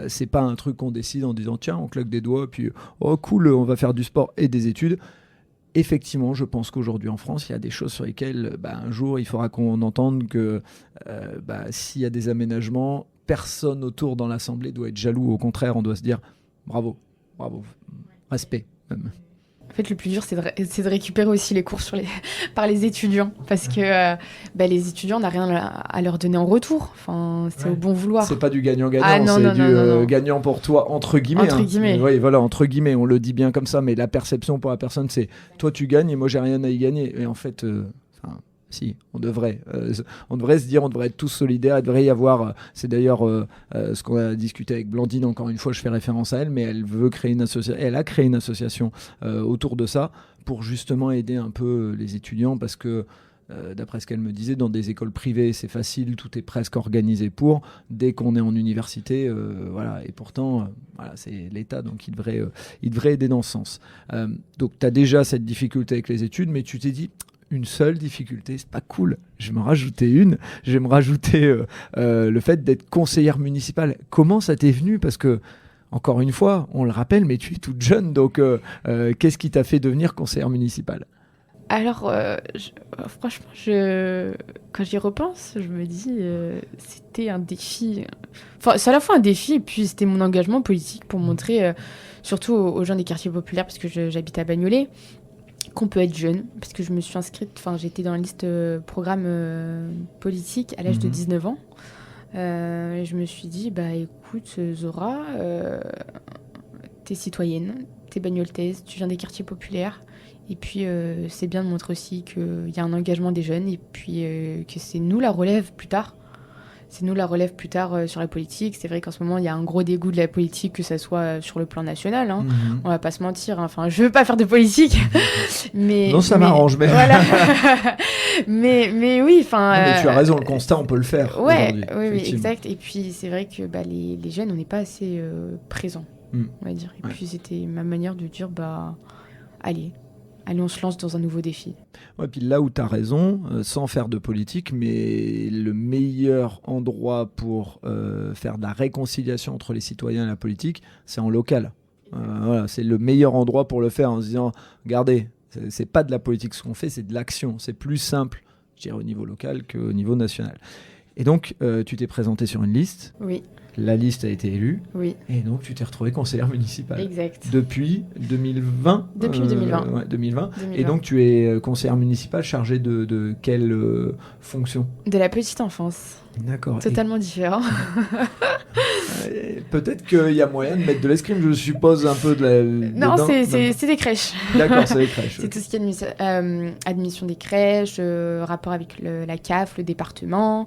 c'est pas un truc qu'on décide en disant tiens, on claque des doigts, puis oh cool, on va faire du sport et des études. Effectivement, je pense qu'aujourd'hui en France, il y a des choses sur lesquelles un jour il faudra qu'on entende que s'il y a des aménagements, personne autour dans l'Assemblée doit être jaloux. Au contraire, on doit se dire bravo, respect même. En fait, le plus dur, c'est de récupérer aussi les cours par les étudiants. Parce que les étudiants, on n'a rien à leur donner en retour. Enfin, c'est au bon vouloir. C'est pas du gagnant-gagnant, c'est du gagnant pour toi, entre guillemets. Entre guillemets. Oui, voilà, entre guillemets, on le dit bien comme ça, mais la perception pour la personne, c'est toi tu gagnes et moi j'ai rien à y gagner. Et en fait, si, on devrait se dire, on devrait être tous solidaires, il devrait y avoir, c'est d'ailleurs ce qu'on a discuté avec Blandine, encore une fois, je fais référence à elle, mais elle veut créer une association, elle a créé une association autour de ça pour justement aider un peu les étudiants parce que d'après ce qu'elle me disait, dans des écoles privées, c'est facile, tout est presque organisé pour. Dès qu'on est en université, et pourtant, c'est l'État, donc il devrait aider dans ce sens. Donc, tu as déjà cette difficulté avec les études, mais tu t'es dit, une seule difficulté, c'est pas cool. Je vais me rajouter le fait d'être conseillère municipale. Comment ça t'est venu ? Parce que, encore une fois, on le rappelle, mais tu es toute jeune, donc qu'est-ce qui t'a fait devenir conseillère municipale ? Alors, franchement, quand j'y repense, je me dis, c'était un défi. Enfin, c'est à la fois un défi, et puis c'était mon engagement politique pour montrer, surtout aux gens des quartiers populaires, parce que j'habite à Bagnolet, qu'on peut être jeune, parce que je me suis inscrite, j'étais dans la liste programme politique à l'âge de 19 ans. Et je me suis dit, écoute, Zora, t'es citoyenne, t'es bagnoletaise, tu viens des quartiers populaires. Et puis, c'est bien de montrer aussi qu'il y a un engagement des jeunes et puis que c'est nous la relève plus tard. C'est nous la relève plus tard sur la politique. C'est vrai qu'en ce moment, il y a un gros dégoût de la politique, que ça soit sur le plan national. On va pas se mentir. Enfin, je veux pas faire de politique. Non, ça m'arrange. Mais... Voilà. mais oui, enfin... mais tu as raison, le constat, on peut le faire. Oui, exact. Et puis, c'est vrai que les jeunes, on n'est pas assez présents, on va dire. Et puis, c'était ma manière de dire, allez, on se lance dans un nouveau défi. Ouais, puis là où tu as raison, sans faire de politique, mais le meilleur endroit pour faire de la réconciliation entre les citoyens et la politique, c'est en local. C'est le meilleur endroit pour le faire en se disant, regardez, c'est pas de la politique ce qu'on fait, c'est de l'action. C'est plus simple, je dirais, au niveau local qu'au niveau national. Et donc, tu t'es présenté sur une liste. Oui. La liste a été élue. Oui. Et donc, tu t'es retrouvée conseillère municipale. Exact. Depuis 2020. Depuis 2020. 2020. Et donc, tu es conseillère municipale chargée de quelle fonction ? De la petite enfance. D'accord. Totalement différent. Peut-être qu'il y a moyen de mettre de l'escrime, je suppose, un peu Non, dedans. c'est des crèches. D'accord, c'est des crèches. C'est tout ce qui est admission des crèches, rapport avec la CAF, le département,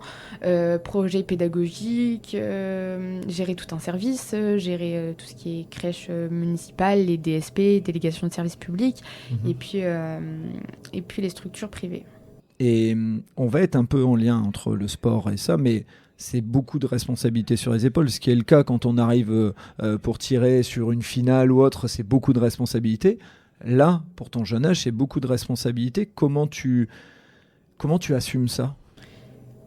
projet pédagogique, gérer tout un service, gérer tout ce qui est crèche municipale, les DSP, délégations de services publics, et puis les structures privées. Et on va être un peu en lien entre le sport et ça, mais c'est beaucoup de responsabilités sur les épaules, ce qui est le cas quand on arrive pour tirer sur une finale ou autre, c'est beaucoup de responsabilités. Là, pour ton jeune âge, c'est beaucoup de responsabilités. Comment tu assumes ça ?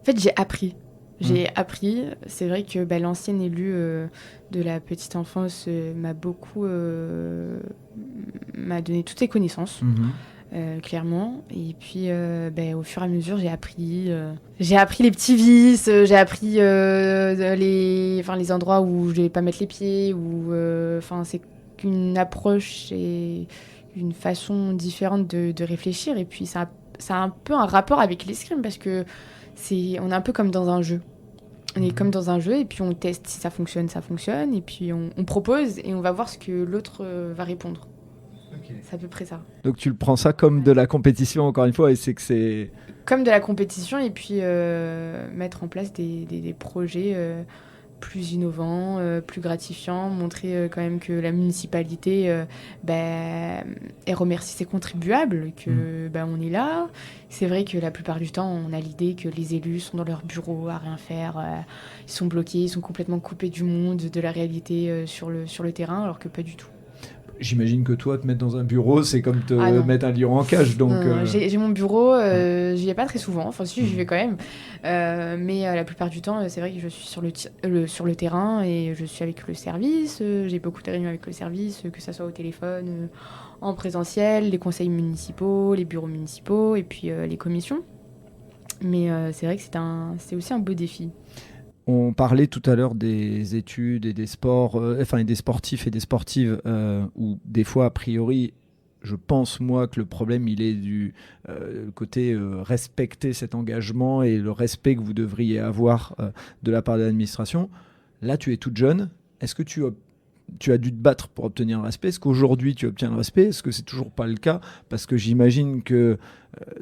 En fait, j'ai appris. C'est vrai que l'ancienne élue de la petite enfance m'a donné toutes ses connaissances. Clairement, et puis au fur et à mesure j'ai appris les petits vices, j'ai appris les endroits où je vais pas mettre les pieds, c'est qu'une approche et une façon différente de réfléchir, et puis ça a un peu un rapport avec l'escrime parce que on est un peu comme dans un jeu. On est comme dans un jeu et puis on teste si ça fonctionne, et puis on propose et on va voir ce que l'autre va répondre. Okay. C'est à peu près ça. Donc tu le prends ça comme de la compétition, encore une fois, et c'est que c'est... Comme de la compétition, et puis mettre en place des projets plus innovants, plus gratifiants, montrer quand même que la municipalité elle remercie ses contribuables, que on est là. C'est vrai que la plupart du temps, on a l'idée que les élus sont dans leur bureau à rien faire, ils sont bloqués, ils sont complètement coupés du monde, de la réalité sur le terrain, alors que pas du tout. J'imagine que toi, te mettre dans un bureau, c'est comme mettre un lion en cage. Donc, j'ai mon bureau, j'y vais pas très souvent. Enfin, si, j'y vais quand même. Mais la plupart du temps, c'est vrai que je suis sur le terrain et je suis avec le service. J'ai beaucoup de réunions avec le service, que ça soit au téléphone, en présentiel, les conseils municipaux, les bureaux municipaux et puis les commissions. Mais c'est vrai que c'est aussi un beau défi. On parlait tout à l'heure des études et des sports, et des sportifs et des sportives, où des fois, a priori, je pense, moi, que le problème, il est du côté respecter cet engagement et le respect que vous devriez avoir de la part de l'administration. Là, tu es toute jeune. Est-ce que tu as dû te battre pour obtenir le respect ? Est-ce qu'aujourd'hui, tu obtiens le respect ? Est-ce que c'est toujours pas le cas ? Parce que j'imagine que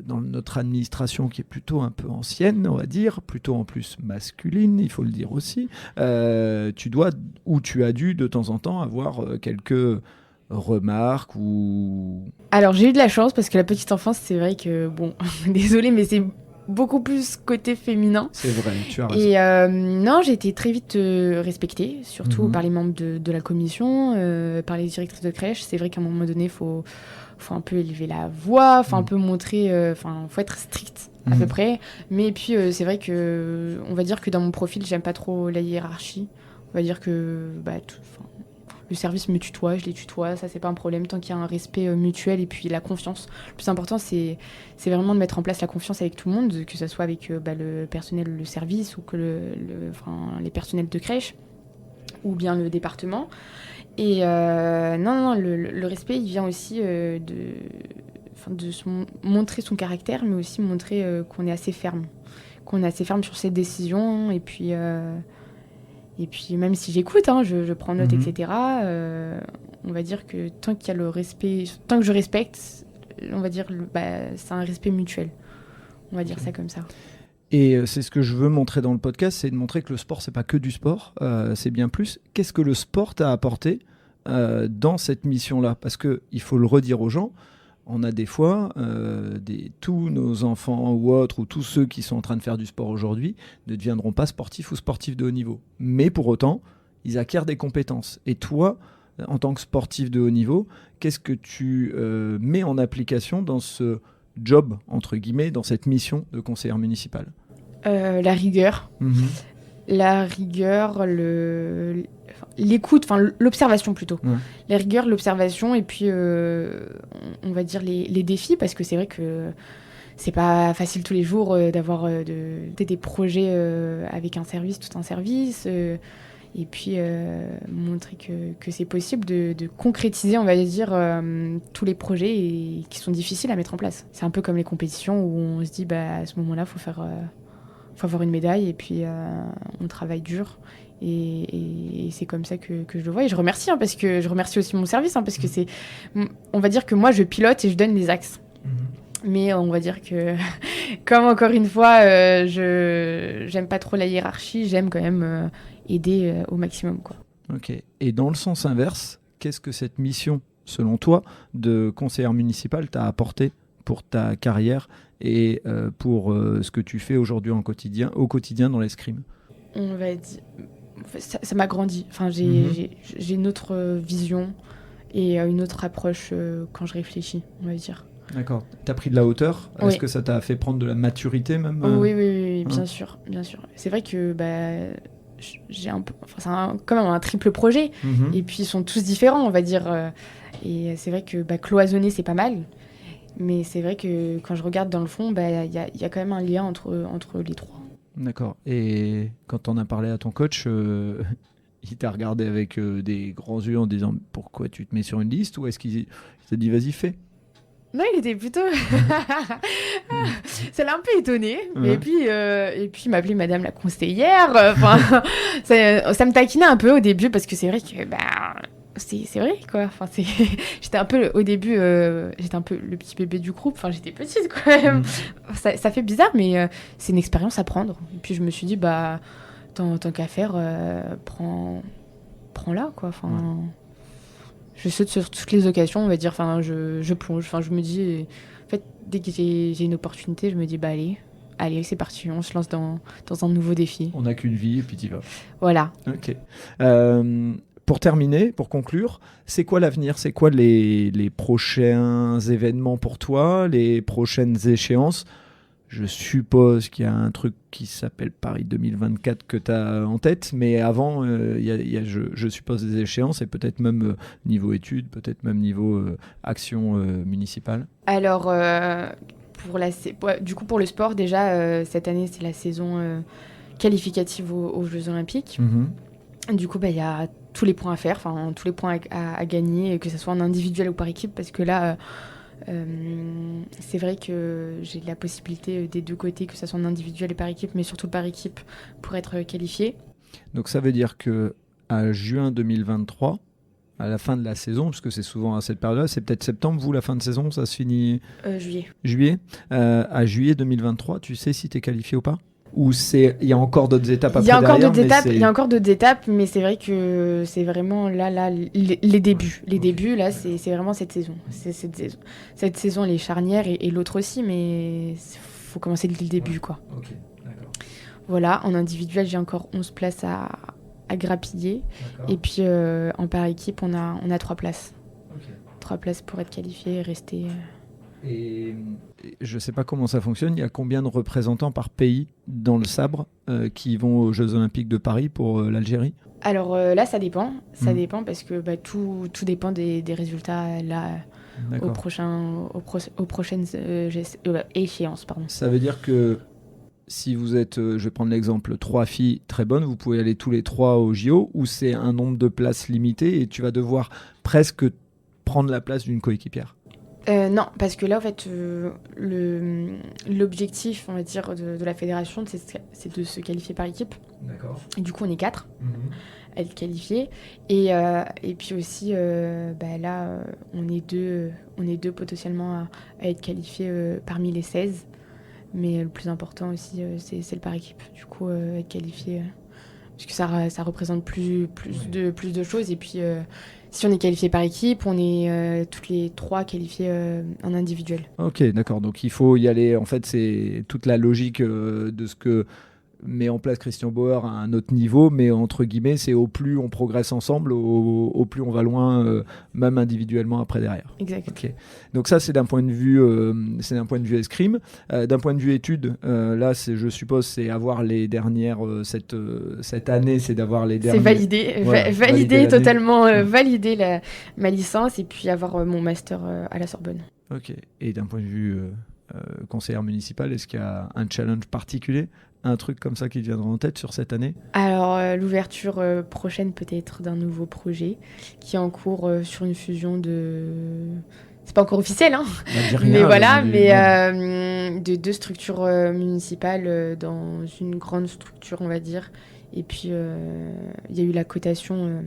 dans notre administration, qui est plutôt un peu ancienne, on va dire, plutôt en plus masculine, il faut le dire aussi, tu as dû de temps en temps avoir quelques remarques ou... Alors, j'ai eu de la chance parce que la petite enfance, c'est vrai que, désolée, mais c'est beaucoup plus côté féminin. C'est vrai, tu as raison. Et non, j'ai été très vite respectée, surtout par les membres de la commission, par les directrices de crèche. C'est vrai qu'à un moment donné, il faut un peu élever la voix, un peu montrer... faut être strict, à peu près. Mais puis, c'est vrai que... On va dire que dans mon profil, j'aime pas trop la hiérarchie. On va dire que... le service me tutoie, je les tutoie, ça c'est pas un problème tant qu'il y a un respect mutuel et puis la confiance. Le plus important c'est vraiment de mettre en place la confiance avec tout le monde, que ce soit avec le personnel, le service ou que les personnels de crèche ou bien le département. Et le respect il vient aussi de montrer son caractère, mais aussi montrer qu'on est assez ferme sur ses décisions et puis même si j'écoute, je prends note, etc., on va dire que tant qu'il y a le respect, tant que je respecte, on va dire c'est un respect mutuel. On va dire ça comme ça. Et c'est ce que je veux montrer dans le podcast, c'est de montrer que le sport, c'est pas que du sport, c'est bien plus. Qu'est-ce que le sport t'a apporté dans cette mission-là ? Parce qu'il faut le redire aux gens, on a des fois, tous nos enfants ou autres, ou tous ceux qui sont en train de faire du sport aujourd'hui, ne deviendront pas sportifs ou sportifs de haut niveau. Mais pour autant, ils acquièrent des compétences. Et toi, en tant que sportif de haut niveau, qu'est-ce que tu mets en application dans ce job, entre guillemets, dans cette mission de conseillère municipale ? La rigueur. La rigueur, l'écoute, l'observation plutôt. Ouais. La rigueur, l'observation et puis on va dire les défis, parce que c'est vrai que c'est pas facile tous les jours d'avoir des projets avec tout un service et puis montrer que c'est possible de concrétiser, on va dire, tous les projets qui sont difficiles à mettre en place. C'est un peu comme les compétitions où on se dit à ce moment-là, faut avoir une médaille et puis on travaille dur Et c'est comme ça que je le vois. Et je remercie, parce que je remercie aussi mon service, parce que on va dire que moi, je pilote et je donne les axes. Mais on va dire que, comme encore une fois, j'aime pas trop la hiérarchie, j'aime quand même aider au maximum, quoi. Ok. Et dans le sens inverse, qu'est-ce que cette mission, selon toi, de conseillère municipale t'a apporté pour ta carrière et pour ce que tu fais aujourd'hui au quotidien dans l'escrime? On va dire... Ça m'a grandi. Enfin, j'ai une autre vision et une autre approche quand je réfléchis, on va dire. D'accord. T'as pris de la hauteur. Oui. Est-ce que ça t'a fait prendre de la maturité même Oui, bien sûr, bien sûr. C'est vrai que j'ai un peu, enfin, c'est quand même un triple projet. Et puis ils sont tous différents, on va dire. Et c'est vrai que cloisonner, c'est pas mal. Mais c'est vrai que quand je regarde dans le fond, y a quand même un lien entre les trois. D'accord. Et quand on a parlé à ton coach, il t'a regardé avec des grands yeux en disant pourquoi tu te mets sur une liste, ou est-ce qu'il t'a dit vas-y fais? Non, il était plutôt... Ça l'a un peu étonné. Mais et puis il m'appelait Madame la conseillère. Ça me taquinait un peu au début parce que c'est vrai que... c'est vrai, quoi. Enfin, j'étais un peu, au début, j'étais un peu le petit bébé du groupe. Enfin, j'étais petite, quand même. Ça fait bizarre, mais c'est une expérience à prendre. Et puis, je me suis dit, tant qu'à faire, prends-la, quoi. Enfin, je saute sur toutes les occasions, on va dire. Enfin, je plonge. Enfin, je me dis... En fait, dès que j'ai une opportunité, je me dis, allez, c'est parti. On se lance dans un nouveau défi. On n'a qu'une vie et puis t'y vas. Voilà. Ok. Pour terminer, pour conclure, c'est quoi l'avenir? C'est quoi les prochains événements pour toi, les prochaines échéances? Je suppose qu'il y a un truc qui s'appelle Paris 2024 que tu as en tête, mais avant, il y a, je suppose, des échéances, et peut-être même niveau études, peut-être même niveau action municipale. Alors, du coup, pour le sport, déjà, cette année, c'est la saison qualificative aux Jeux Olympiques. Du coup, il y a tous les points à faire, tous les points à gagner, que ce soit en individuel ou par équipe, parce que là, c'est vrai que j'ai la possibilité des deux côtés, que ce soit en individuel et par équipe, mais surtout par équipe, pour être qualifié. Donc ça veut dire qu'à juin 2023, à la fin de la saison, parce que c'est souvent à cette période-là, c'est peut-être septembre, vous, la fin de saison, ça se finit... Juillet. À juillet 2023, tu sais si tu es qualifié ou pas? Ou il y a encore d'autres étapes après derrière? Il y a encore d'autres étapes, mais c'est vrai que c'est vraiment là les débuts. Les débuts, là, c'est vraiment cette saison. Cette saison, elle est charnière, et l'autre aussi, mais il faut commencer dès le début, quoi. Ok, d'accord. Voilà, en individuel, j'ai encore 11 places à grappiller. D'accord. Et puis en par équipe, on a 3 places. Okay. 3 places pour être qualifié et rester... Et je ne sais pas comment ça fonctionne, il y a combien de représentants par pays dans le sabre qui vont aux Jeux Olympiques de Paris pour l'Algérie? Alors là, ça dépend. Ça dépend parce que tout dépend des résultats là, aux prochaines échéances. Pardon. Ça veut dire que si vous êtes, je vais prendre l'exemple, 3 filles très bonnes, vous pouvez aller tous les 3 au JO, ou c'est un nombre de places limité et tu vas devoir presque prendre la place d'une coéquipière? Non, parce que là, en fait, l'objectif, on va dire, de la fédération, c'est de se qualifier par équipe. D'accord. Et du coup, on est 4 à être qualifiés. Et puis aussi, là, on est deux potentiellement à être qualifiés parmi les 16. Mais le plus important aussi, c'est le par équipe. Du coup, être qualifié, parce que ça représente plus de choses. Et puis... si on est qualifié par équipe, on est toutes les 3 qualifiés en individuel. Ok, d'accord. Donc il faut y aller. En fait, c'est toute la logique de ce que met en place Christian Bauer à un autre niveau, mais entre guillemets, c'est au plus on progresse ensemble, au plus on va loin, même individuellement après derrière. Exact. Okay. Donc ça, c'est d'un point de vue, escrime. D'un point de vue études, là, je suppose, c'est avoir les dernières cette année, c'est d'avoir les dernières. C'est validé, valider totalement, valider ma licence et puis avoir mon master à la Sorbonne. Ok. Et d'un point de vue conseillère municipale, est-ce qu'il y a un challenge particulier? Un truc comme ça qui te viendra en tête sur cette année? Alors, l'ouverture prochaine peut-être d'un nouveau projet qui est en cours sur une fusion de... C'est pas encore officiel, hein. Mais voilà, de 2 structures municipales dans une grande structure, on va dire. Et puis, il y a eu la cotation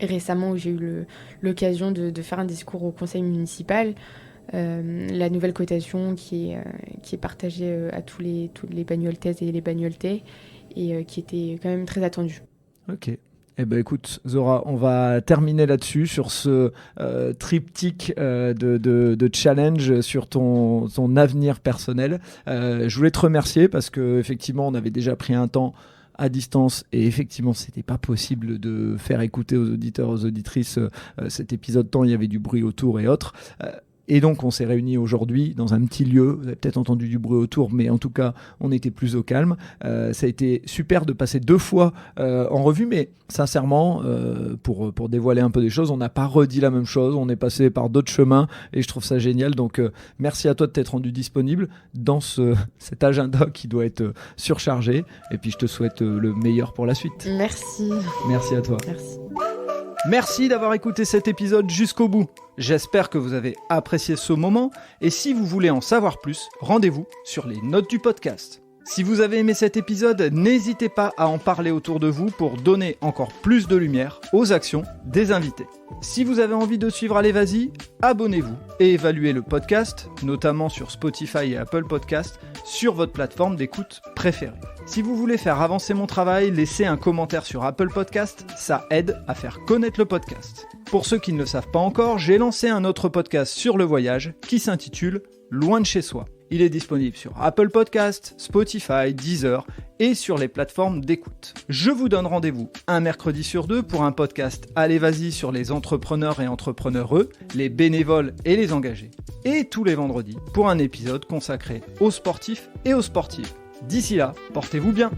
récemment où j'ai eu l'occasion de faire un discours au conseil municipal. La nouvelle cotation qui est partagée à tous les bagnoltaises et les bagnoltais et qui était quand même très attendue. Ok. Eh ben écoute Zora, on va terminer là-dessus sur ce triptyque de challenge sur ton avenir personnel. Je voulais te remercier parce qu'effectivement on avait déjà pris un temps à distance et effectivement c'était pas possible de faire écouter aux auditeurs, aux auditrices cet épisode tant il y avait du bruit autour et autres. Et donc, on s'est réunis aujourd'hui dans un petit lieu. Vous avez peut-être entendu du bruit autour, mais en tout cas, on était plus au calme. Ça a été super de passer 2 fois en revue, mais sincèrement, pour dévoiler un peu des choses, on n'a pas redit la même chose. On est passé par d'autres chemins et je trouve ça génial. Donc, merci à toi de t'être rendu disponible dans cet agenda qui doit être surchargé. Et puis, je te souhaite le meilleur pour la suite. Merci. Merci à toi. Merci. Merci d'avoir écouté cet épisode jusqu'au bout. J'espère que vous avez apprécié ce moment et si vous voulez en savoir plus, rendez-vous sur les notes du podcast. Si vous avez aimé cet épisode, n'hésitez pas à en parler autour de vous pour donner encore plus de lumière aux actions des invités. Si vous avez envie de suivre Allez Vas-y, abonnez-vous et évaluez le podcast, notamment sur Spotify et Apple Podcasts, sur votre plateforme d'écoute préférée. Si vous voulez faire avancer mon travail, laissez un commentaire sur Apple Podcasts, ça aide à faire connaître le podcast. Pour ceux qui ne le savent pas encore, j'ai lancé un autre podcast sur le voyage qui s'intitule Loin de chez soi. Il est disponible sur Apple Podcasts, Spotify, Deezer et sur les plateformes d'écoute. Je vous donne rendez-vous un mercredi sur 2 pour un podcast Allez Vas-y sur les entrepreneurs et entrepreneureux, les bénévoles et les engagés. Et tous les vendredis pour un épisode consacré aux sportifs et aux sportives. D'ici là, portez-vous bien.